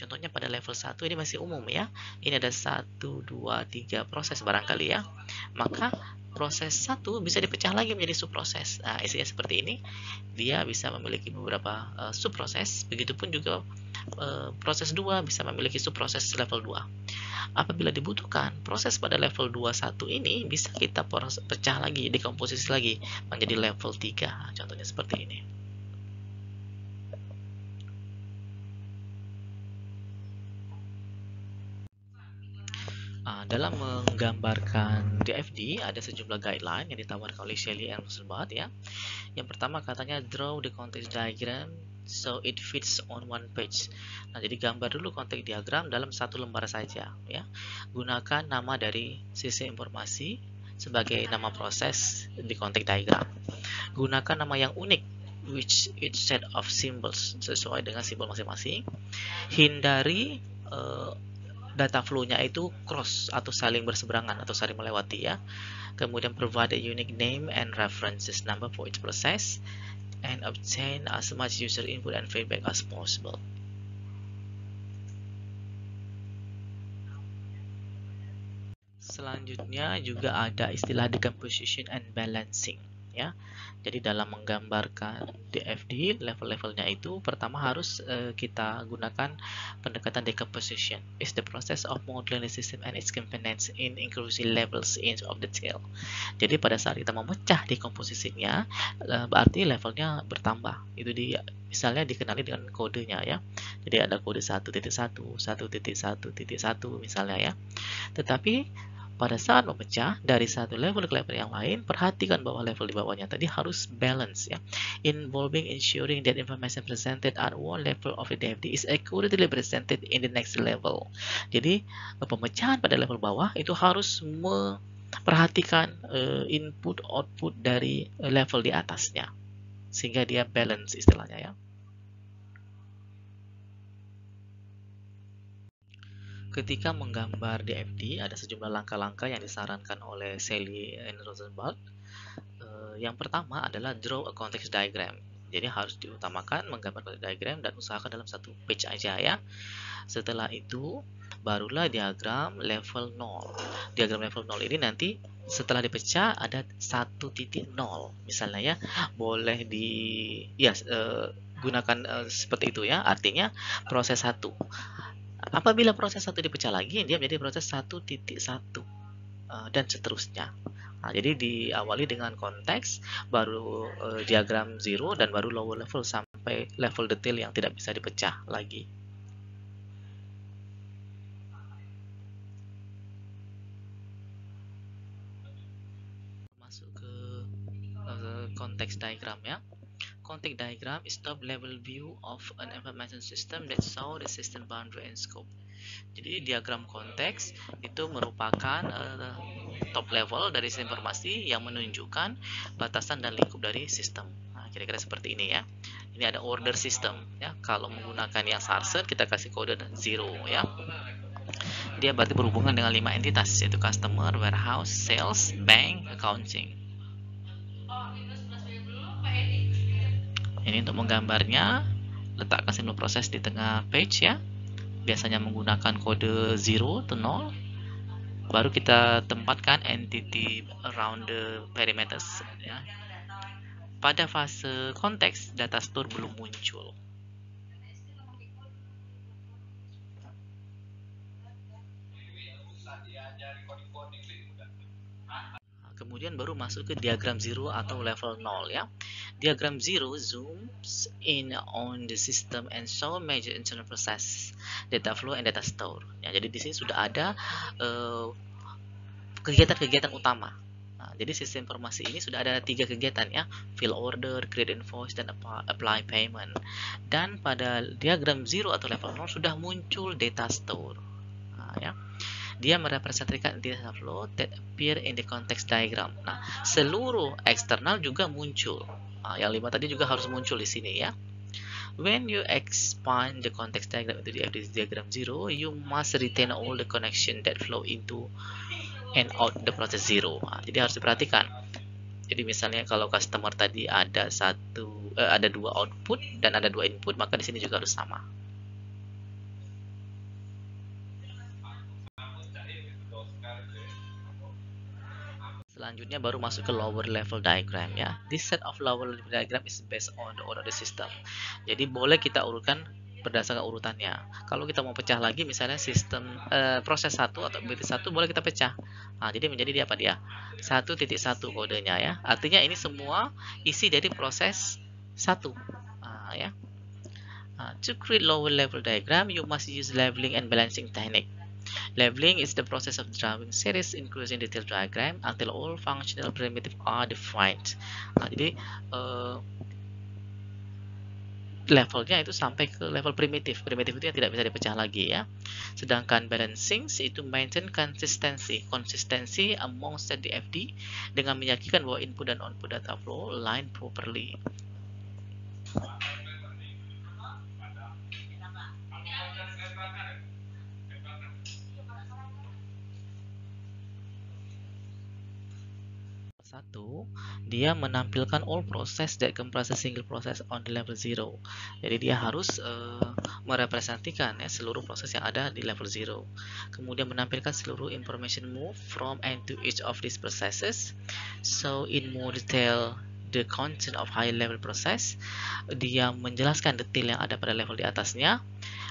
Contohnya pada level 1 ini masih umum ya. Ini ada 1, 2, 3 proses barangkali ya. Maka proses 1 bisa dipecah lagi menjadi subproses. Nah, isinya seperti ini. Dia bisa memiliki beberapa subproses. Begitupun juga proses 2 bisa memiliki subproses level 2. Apabila dibutuhkan, proses pada level 21 ini bisa kita pecah lagi, dekomposisi lagi menjadi level 3. Contohnya seperti ini. Dalam menggambarkan DFD ada sejumlah guideline yang ditawarkan oleh Shelley and Rosenblatt ya. Yang pertama katanya draw the context diagram so it fits on one page. Nah, jadi gambar dulu konteks diagram dalam satu lembar saja ya. Gunakan nama dari sistem informasi sebagai nama proses di konteks diagram. Gunakan nama yang unik which each set of symbols sesuai dengan simbol masing-masing. Hindari data flow-nya itu cross atau saling berseberangan atau saling melewati ya. Kemudian provide a unique name and references number for each process and obtain as much user input and feedback as possible. Selanjutnya juga ada istilah decomposition and balancing ya. Jadi dalam menggambarkan DFD, level-levelnya itu pertama harus kita gunakan pendekatan decomposition. Is the process of modeling the system and its components in increasing levels in of detail. Jadi pada saat kita memecah dekomposisinya, berarti levelnya bertambah. Itu misalnya dikenali dengan kodenya ya. Jadi ada kode 1.1, 1.1.1 misalnya ya. Tetapi pada saat memecah dari satu level ke level yang lain, perhatikan bahwa level di bawahnya tadi harus balance ya, involving ensuring that information presented at one level of the DFD is accurately presented in the next level. Jadi pemecahan pada level bawah itu harus memperhatikan input output dari level di atasnya sehingga dia balance istilahnya ya. Ketika menggambar DFD, ada sejumlah langkah-langkah yang disarankan oleh Sally and Rosenberg. Yang pertama adalah draw a context diagram. Jadi harus diutamakan menggambar context diagram dan usahakan dalam satu page aja ya. Setelah itu, barulah diagram level 0. Diagram level 0 ini nanti setelah dipecah ada 1.0 misalnya ya. Boleh gunakan seperti itu ya. Artinya proses 1. Apabila proses 1 dipecah lagi, dia menjadi proses 1.1 dan seterusnya. Nah, jadi diawali dengan konteks, baru diagram 0, dan baru lower level sampai level detail yang tidak bisa dipecah lagi. Masuk ke konteks diagram ya. Context diagram is top level view of an information system that show the system boundary and scope. Jadi diagram konteks itu merupakan top level dari informasi yang menunjukkan batasan dan lingkup dari sistem. Nah, kira-kira seperti ini ya. Ini ada order system ya. Kalau menggunakan yang Sarset kita kasih kode 0 ya. Dia berarti berhubungan dengan 5 entitas yaitu customer, warehouse, sales, bank, accounting. Ini untuk menggambarnya, letakkan simbol proses di tengah page ya. Biasanya menggunakan kode 0 to 0. Baru kita tempatkan entity around the parameters ya. Pada fase konteks, data store belum muncul. Kemudian baru masuk ke diagram 0 atau level 0 ya. Diagram 0 zooms in on the system and show major internal process, data flow and data store. Ya, jadi di sini sudah ada kegiatan-kegiatan utama. Nah, jadi sistem informasi ini sudah ada 3 kegiatan ya, fill order, create invoice, dan apply payment. Dan pada diagram 0 atau level 0 sudah muncul data store. Nah, ya. Dia merepresentasikan data flow that appear in the context diagram. Nah, seluruh eksternal juga muncul. Nah, yang 5 tadi juga harus muncul di sini ya. When you expand the context diagram into the FD diagram 0, you must retain all the connection that flow into and out the process 0. Nah, jadi harus diperhatikan. Jadi misalnya kalau customer tadi ada 2 output dan ada 2 input, maka di sini juga harus sama. Selanjutnya baru masuk ke lower level diagram ya. This set of lower level diagram is based on the order of the system. Jadi boleh kita urutkan berdasarkan urutannya. Kalau kita mau pecah lagi misalnya sistem proses 1 atau bit 1 boleh kita pecah. Nah, jadi menjadi dia apa dia? 1.1 kodenya ya. Artinya ini semua isi dari proses 1. Nah, ya. To create lower level diagram, you must use leveling and balancing technique. Leveling is the process of drawing series including detailed diagram until all functional primitive are defined. Nah, jadi levelnya itu sampai ke level primitif. Primitif itu yang tidak bisa dipecah lagi ya. Sedangkan balancing itu maintain konsistensi among set DFD dengan meyakinkan bahwa input dan output data flow line properly. Satu, dia menampilkan all process that comprise a single process on the level 0. Jadi dia harus merepresentasikan ya, seluruh proses yang ada di level 0. Kemudian menampilkan seluruh information move from and to each of these processes. So in more detail the content of high level process. Dia menjelaskan detail yang ada pada level di atasnya.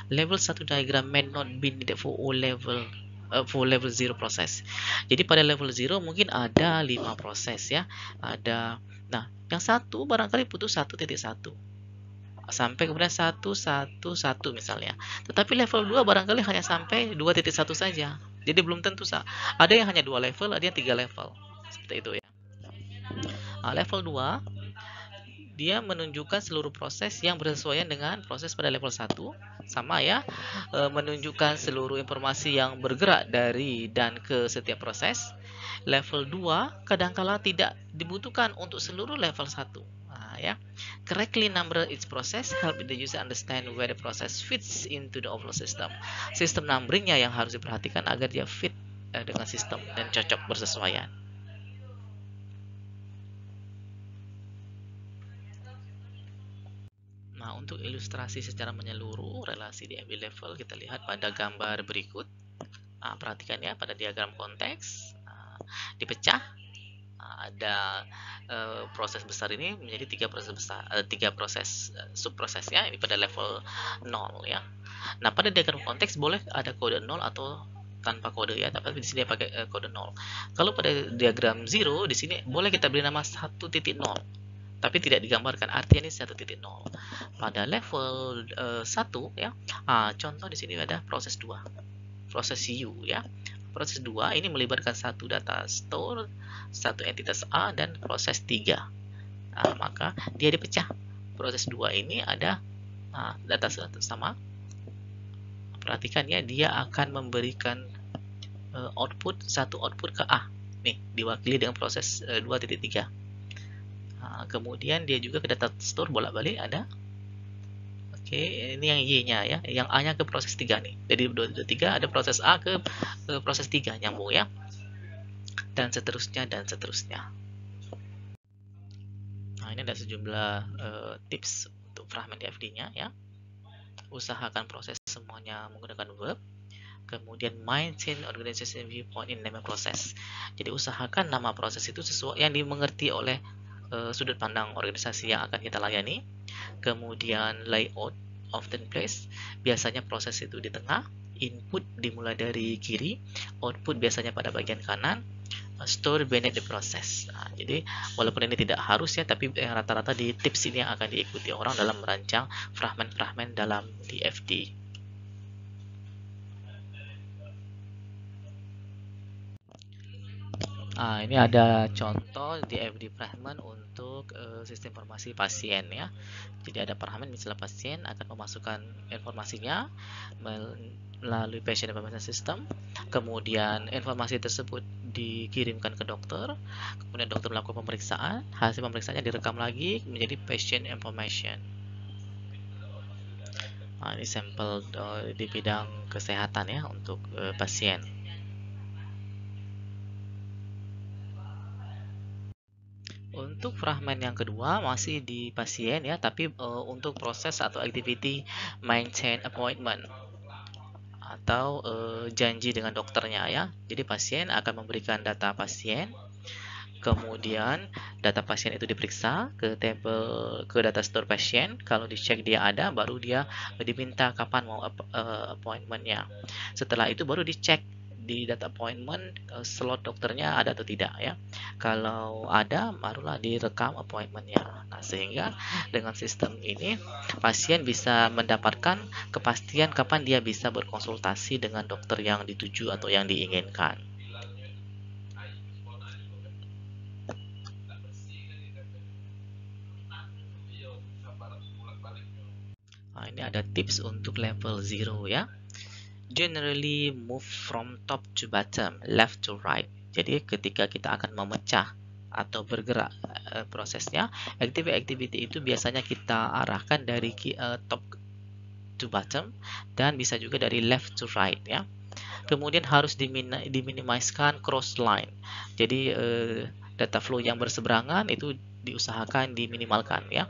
Level 1 diagram may not be needed for all level for level 0 proses. Jadi pada level 0 mungkin ada 5 proses ya. Nah, yang satu barangkali butuh 1.1 sampai kemudian 1.1.1 misalnya. Tetapi level 2 barangkali hanya sampai 2.1 saja. Jadi belum tentu ada yang hanya 2 level, ada yang 3 level. Seperti itu ya. Level 2 dia menunjukkan seluruh proses yang bersesuaian dengan proses pada level 1, sama ya, menunjukkan seluruh informasi yang bergerak dari dan ke setiap proses. Level 2 kadangkala tidak dibutuhkan untuk seluruh level 1. Ya. Correctly number each process help the user understand where the process fits into the overall system. Sistem numberingnya yang harus diperhatikan agar dia fit dengan sistem dan cocok bersesuaian. Nah, untuk ilustrasi secara menyeluruh relasi di FD level kita lihat pada gambar berikut. Perhatikan ya, pada diagram konteks dipecah. Ada proses besar ini menjadi 3 proses besar, 3 proses subprosesnya ini pada level 0 ya. Nah, pada diagram konteks boleh ada kode 0 atau tanpa kode ya, tapi di sini pakai kode 0. Kalau pada diagram 0 di sini boleh kita beri nama 1.0. Tapi tidak digambarkan, artinya ini 1.0. Pada level 1 ya, contoh di sini ada proses 2, proses U ya. Proses 2 ini melibatkan satu data store, satu entitas A, dan proses 3. Maka dia dipecah. Proses 2 ini ada data sama. Perhatikan ya, dia akan memberikan satu output ke A. Nih, diwakili dengan proses 2.3. Kemudian dia juga ke data store bolak-balik ada. Oke, ini yang Y-nya ya. Yang A-nya ke proses 3 nih. Jadi 2.3 ada proses A ke proses 3 nyambung ya. Dan seterusnya dan seterusnya. Nah, ini ada sejumlah tips untuk fragment DFD-nya ya. Usahakan proses semuanya menggunakan verb. Kemudian maintain organization viewpoint in name process. Jadi usahakan nama proses itu sesuai yang dimengerti oleh sudut pandang organisasi yang akan kita layani. Kemudian layout often place, biasanya proses itu di tengah. Input dimulai dari kiri, output biasanya pada bagian kanan. Store beneath the process. Jadi walaupun ini tidak harus ya, tapi rata-rata di tips ini yang akan diikuti orang dalam merancang fragment-fragment dalam DFD. Ini ada contoh DFD fragment untuk sistem informasi pasien ya. Jadi ada fragment misalnya pasien akan memasukkan informasinya melalui patient information system. Kemudian informasi tersebut dikirimkan ke dokter. Kemudian dokter melakukan pemeriksaan. Hasil pemeriksaannya direkam lagi menjadi patient information. Ini sampel di bidang kesehatan ya untuk pasien. Untuk fragment yang kedua masih di pasien ya, tapi untuk proses atau activity maintain appointment atau janji dengan dokternya ya. Jadi pasien akan memberikan data pasien, kemudian data pasien itu diperiksa ke data store pasien. Kalau dicek dia ada, baru dia diminta kapan mau appointmentnya. Setelah itu baru dicek di data appointment slot dokternya ada atau tidak ya. Kalau ada, barulah direkam appointmentnya. Nah, sehingga dengan sistem ini pasien bisa mendapatkan kepastian kapan dia bisa berkonsultasi dengan dokter yang dituju atau yang diinginkan. Ini ada tips untuk level 0 ya. Generally move from top to bottom, left to right. Jadi ketika kita akan memecah atau bergerak prosesnya, activity itu biasanya kita arahkan dari top to bottom dan bisa juga dari left to right ya. Kemudian harus diminimaliskan cross line. Jadi data flow yang berseberangan itu diusahakan diminimalkan ya.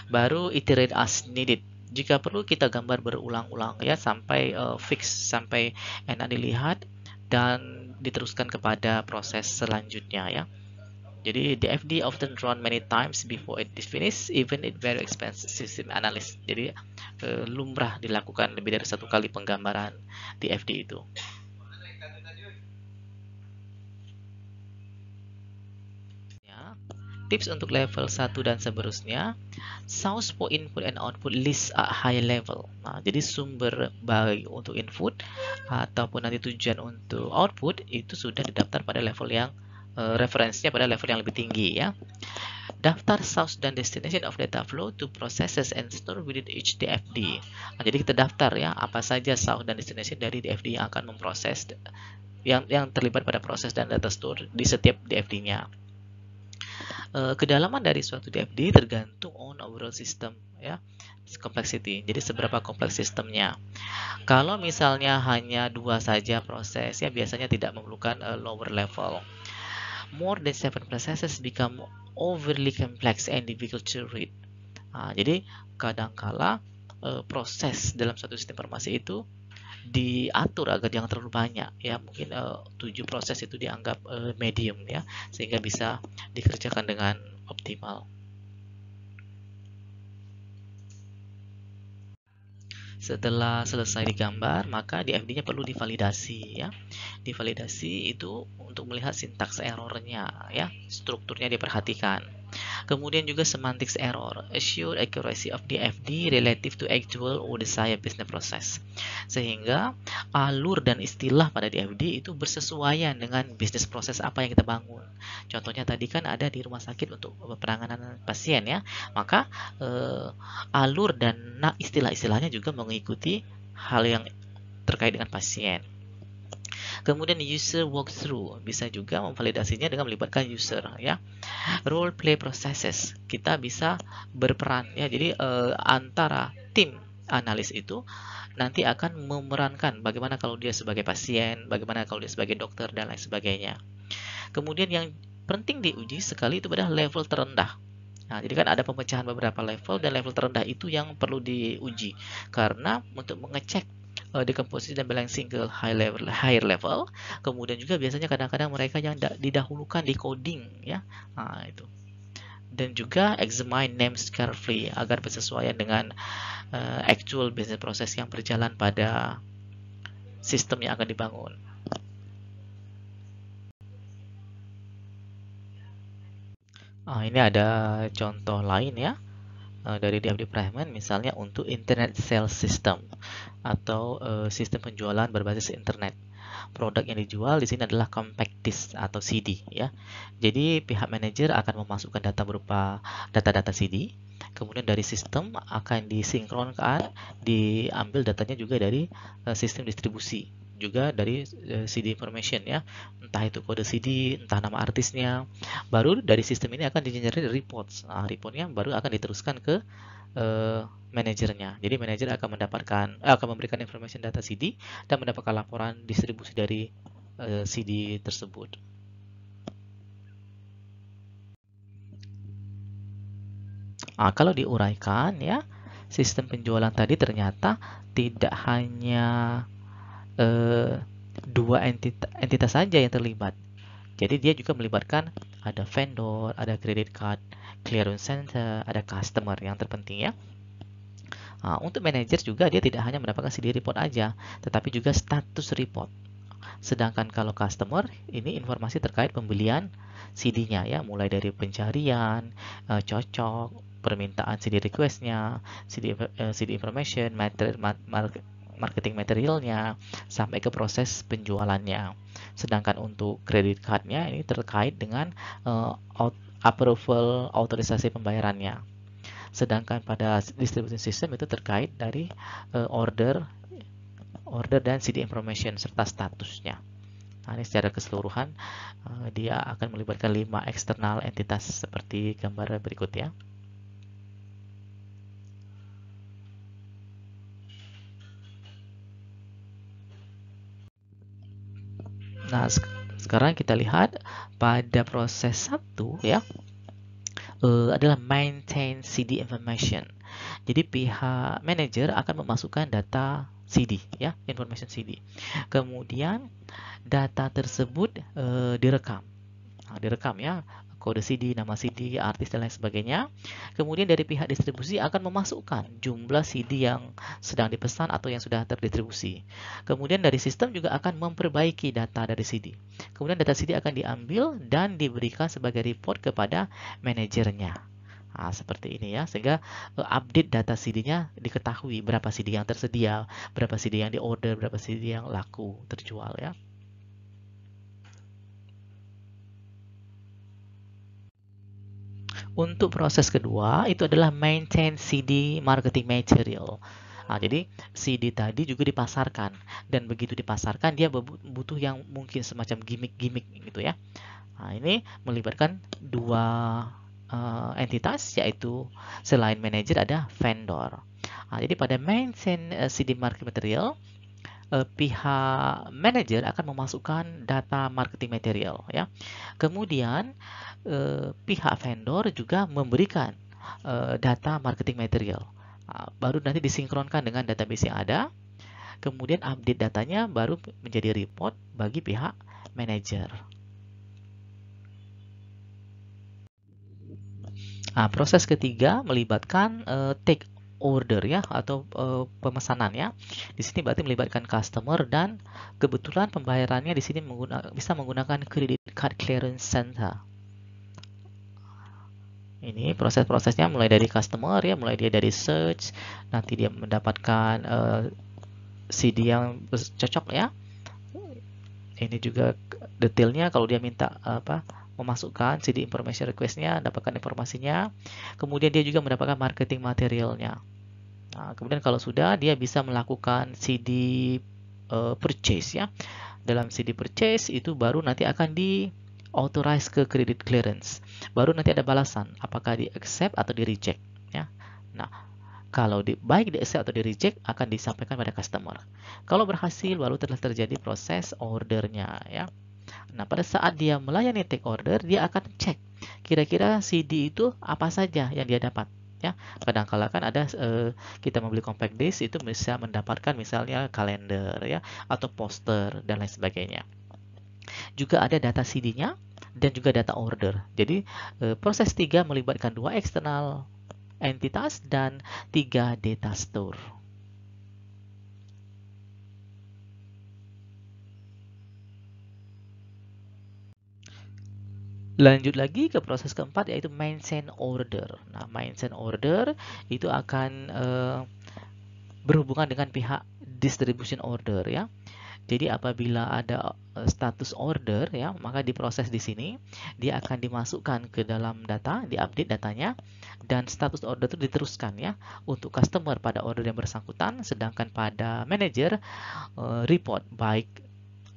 Baru iterate as needed. Jika perlu kita gambar berulang-ulang ya sampai fix, sampai enak dilihat dan diteruskan kepada proses selanjutnya ya. Jadi DFD often run many times before it is finished, even it very expensive system analysis. Jadi lumrah dilakukan lebih dari satu kali penggambaran DFD itu. Ya, tips untuk level 1 dan seterusnya. Source for input and output list at high level. Nah, jadi sumber bagi untuk input ataupun nanti tujuan untuk output itu sudah didaftar pada level yang referensinya pada level yang lebih tinggi ya. Daftar source dan destination of data flow to processes and store within each DFD. Nah, jadi kita daftar ya apa saja source dan destination dari DFD yang akan memproses yang terlibat pada proses dan data store di setiap DFD-nya. Kedalaman dari suatu DFD tergantung on overall system ya, complexity. Jadi seberapa kompleks sistemnya. Kalau misalnya hanya 2 saja proses ya biasanya tidak memerlukan lower level. More than 7 processes become overly complex and difficult to read. Nah, jadi kadangkala proses dalam suatu sistem informasi itu diatur agar jangan terlalu banyak ya, mungkin 7 proses itu dianggap medium ya, sehingga bisa dikerjakan dengan optimal. Setelah selesai digambar, maka DFD-nya perlu divalidasi ya. Divalidasi itu untuk melihat sintaks errornya ya, strukturnya diperhatikan. Kemudian juga semantics error, assure accuracy of DFD relative to actual or desired business process. Sehingga alur dan istilah pada DFD itu bersesuaian dengan bisnis proses apa yang kita bangun. Contohnya tadi kan ada di rumah sakit untuk penanganan pasien ya, maka alur dan istilah-istilahnya juga mengikuti hal yang terkait dengan pasien. Kemudian user walkthrough bisa juga memvalidasinya dengan melibatkan user ya. Role play processes kita bisa berperan ya. Jadi antara tim analis itu nanti akan memerankan bagaimana kalau dia sebagai pasien, bagaimana kalau dia sebagai dokter dan lain sebagainya. Kemudian yang penting diuji sekali itu pada level terendah. Nah, jadi kan ada pemecahan beberapa level dan level terendah itu yang perlu diuji karena untuk mengecek decomposition dan balancing ke higher level. Kemudian juga biasanya kadang-kadang mereka yang didahulukan di coding ya. Nah, itu. Dan juga examine names carefully agar bersesuaian dengan actual business process yang berjalan pada sistem yang akan dibangun. Ini ada contoh lain ya dari DFD Private, misalnya untuk Internet Sales System atau sistem penjualan berbasis internet. Produk yang dijual di sini adalah compact disc atau CD ya. Jadi pihak manajer akan memasukkan data berupa data-data CD. Kemudian dari sistem akan disinkronkan, diambil datanya juga dari sistem distribusi, juga dari CD information ya, entah itu kode CD, entah nama artisnya. Baru dari sistem ini akan di-generate reports. Nah, reportnya baru akan diteruskan ke manajernya. Jadi manajer akan memberikan information data CD dan mendapatkan laporan distribusi dari CD tersebut. Kalau diuraikan ya, sistem penjualan tadi ternyata tidak hanya dua entitas saja yang terlibat. Jadi dia juga melibatkan ada vendor, ada credit card, clearance center, ada customer yang terpenting ya. Untuk manajer juga dia tidak hanya mendapatkan CD report aja, tetapi juga status report. Sedangkan kalau customer, ini informasi terkait pembelian CD-nya ya, mulai dari pencarian, cocok, permintaan CD request-nya, CD information, marketing materialnya, sampai ke proses penjualannya. Sedangkan untuk credit card-nya ini terkait dengan approval, autorisasi pembayarannya. Sedangkan pada distribution system itu terkait dari order dan CD information serta statusnya. Nah, ini secara keseluruhan dia akan melibatkan 5 eksternal entitas seperti gambar berikut ya. Nah, sekarang kita lihat pada proses 1 ya, adalah maintain CD information. Jadi pihak manager akan memasukkan data CD ya, information CD. Kemudian data tersebut direkam. Direkam ya, kode CD, nama CD, artis dan lain sebagainya. Kemudian dari pihak distribusi akan memasukkan jumlah CD yang sedang dipesan atau yang sudah terdistribusi. Kemudian dari sistem juga akan memperbaiki data dari CD. Kemudian data CD akan diambil dan diberikan sebagai report kepada manajernya. Nah, seperti ini ya, sehingga update data CD-nya diketahui berapa CD yang tersedia, berapa CD yang diorder, berapa CD yang laku terjual ya. Untuk proses kedua itu adalah maintain CD marketing material. Nah, jadi CD tadi juga dipasarkan dan begitu dipasarkan dia butuh yang mungkin semacam gimmick-gimmick gitu ya. Nah, ini melibatkan dua entitas, yaitu selain manajer ada vendor. Nah, jadi pada maintain CD marketing material, pihak manajer akan memasukkan data marketing material ya. Kemudian pihak vendor juga memberikan data marketing material. Baru nanti disinkronkan dengan database yang ada. Kemudian update datanya baru menjadi report bagi pihak manajer. Proses ketiga melibatkan take order ya, atau pemesanan ya. Di sini berarti melibatkan customer dan kebetulan pembayarannya di sini bisa menggunakan credit card clearance center. Ini proses-prosesnya mulai dari customer ya, mulai dia dari search, nanti dia mendapatkan CD yang cocok ya. Ini juga detailnya kalau dia minta memasukkan CD information request-nya, dapatkan informasinya. Kemudian dia juga mendapatkan marketing materialnya. Nah, kemudian kalau sudah, dia bisa melakukan CD purchase ya. Dalam CD purchase itu baru nanti akan di authorize ke credit clearance. Baru nanti ada balasan apakah di accept atau di reject ya. Nah, kalau baik di accept atau di reject akan disampaikan pada customer. Kalau berhasil baru telah terjadi proses ordernya ya. Nah, pada saat dia melayani take order, dia akan cek kira-kira CD itu apa saja yang dia dapat ya. Kadang-kala kan ada kita membeli compact disc itu bisa mendapatkan misalnya kalender ya, atau poster dan lain sebagainya. Juga ada data CD-nya dan juga data order. Jadi proses 3 melibatkan 2 eksternal entitas dan 3 data store. Lanjut lagi ke proses keempat, yaitu maintain order. Nah, maintain order itu akan berhubungan dengan pihak distribution order ya. Jadi apabila ada status order ya, maka diproses di sini, dia akan dimasukkan ke dalam data, diupdate datanya, dan status order itu diteruskan ya untuk customer pada order yang bersangkutan, sedangkan pada manager report baik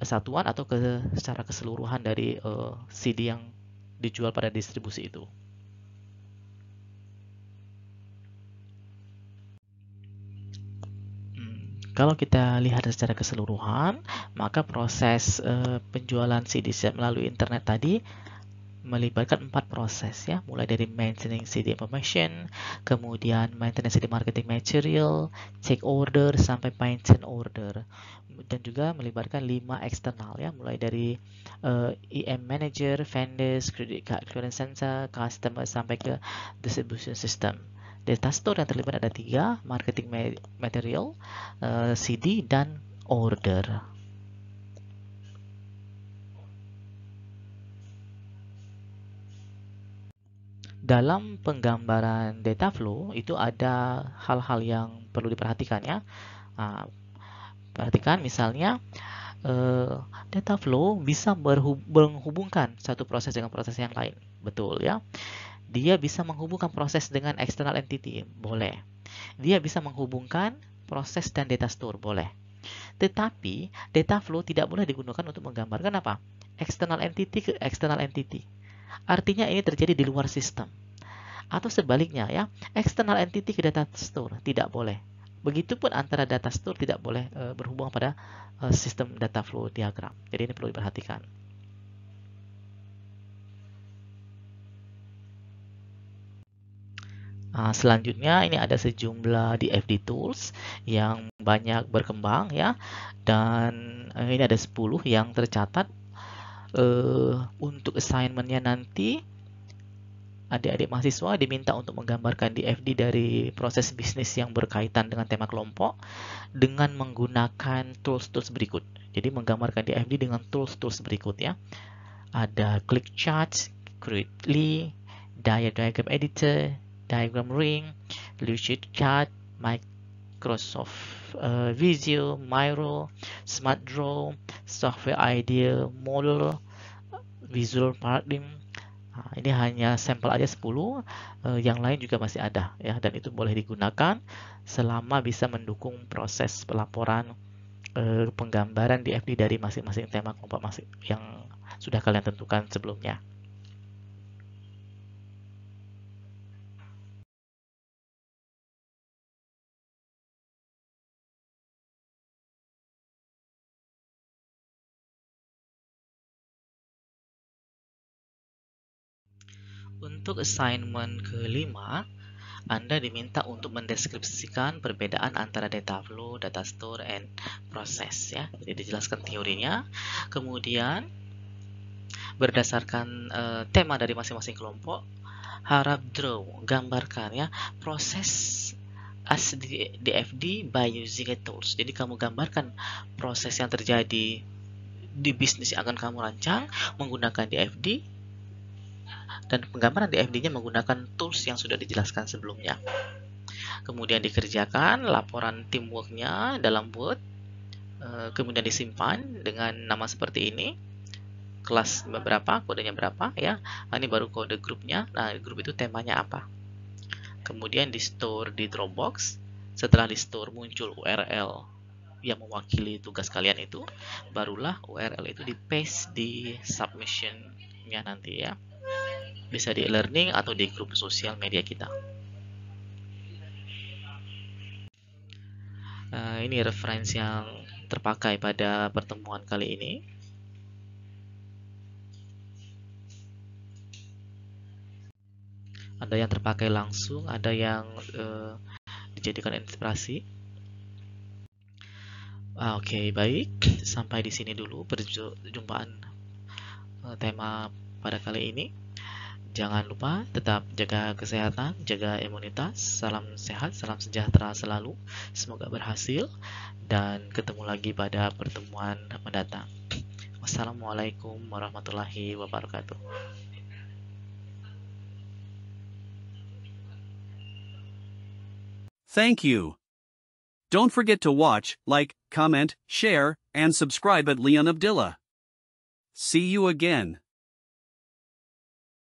satuan atau secara keseluruhan dari CD yang dijual pada distribusi itu. Kalau kita lihat secara keseluruhan, maka proses penjualan CD melalui internet tadi melibatkan 4 proses ya, mulai dari maintaining CD information, kemudian maintenance CD marketing material, take order sampai maintain order, dan juga melibatkan 5 eksternal ya, mulai dari EM manager, vendors, credit card clearance center, customer sampai ke distribution system. Data store yang terlibat ada 3, marketing material, CD, dan order. Dalam penggambaran data flow itu ada hal-hal yang perlu diperhatikan ya. Perhatikan misalnya data flow bisa menghubungkan satu proses dengan proses yang lain. Betul ya. Dia bisa menghubungkan proses dengan external entity, boleh. Dia bisa menghubungkan proses dan data store, boleh. Tetapi data flow tidak boleh digunakan untuk menggambarkan apa? External entity ke external entity. Artinya ini terjadi di luar sistem. Atau sebaliknya ya, external entity ke data store, tidak boleh. Begitupun antara data store tidak boleh berhubungan pada sistem data flow diagram. Jadi ini perlu diperhatikan. Selanjutnya ini ada sejumlah DFD tools yang banyak berkembang ya, dan ini ada 10 yang tercatat. Untuk assignmentnya nanti adik-adik mahasiswa diminta untuk menggambarkan DFD dari proses bisnis yang berkaitan dengan tema kelompok dengan menggunakan tools-tools berikut. Jadi menggambarkan DFD dengan tools-tools berikut ya. Ada click charts, Creately, diagram editor, diagram ring, Lucid chart, Microsoft Visio, Miro, Smart Draw, Software Idea, Model, Visual Paradigm. Nah, ini hanya sampel aja 10, yang lain juga masih ada ya, dan itu boleh digunakan selama bisa mendukung proses pelaporan penggambaran DFD dari masing-masing tema kelompok yang sudah kalian tentukan sebelumnya. Untuk assignment kelima, Anda diminta untuk mendeskripsikan perbedaan antara data flow, data store, and process ya. Jadi dijelaskan teorinya. Kemudian berdasarkan tema dari masing-masing kelompok, harap draw, gambarkan ya proses as DFD by using a tools. Jadi kamu gambarkan proses yang terjadi di bisnis yang akan kamu rancang menggunakan DFD, dan penggambaran DFD-nya menggunakan tools yang sudah dijelaskan sebelumnya. Kemudian dikerjakan laporan teamwork-nya dalam Word, kemudian disimpan dengan nama seperti ini, kelas berapa, kodenya berapa ya. Nah, ini baru kode grupnya. Nah, grup itu temanya apa. Kemudian di store di Dropbox. Setelah di store muncul URL yang mewakili tugas kalian itu, barulah URL itu di paste di submission-nya nanti ya. Bisa di e-learning atau di grup sosial media kita. Ini referensi yang terpakai pada pertemuan kali ini. Ada yang terpakai langsung, ada yang dijadikan inspirasi. Oke, baik. Sampai di sini dulu perjumpaan tema pada kali ini. Jangan lupa tetap jaga kesehatan, jaga imunitas. Salam sehat, salam sejahtera selalu. Semoga berhasil dan ketemu lagi pada pertemuan mendatang. Wassalamualaikum warahmatullahi wabarakatuh. Thank you. Don't forget to watch, like, comment, share, and subscribe at Leon Abdillah. See you again.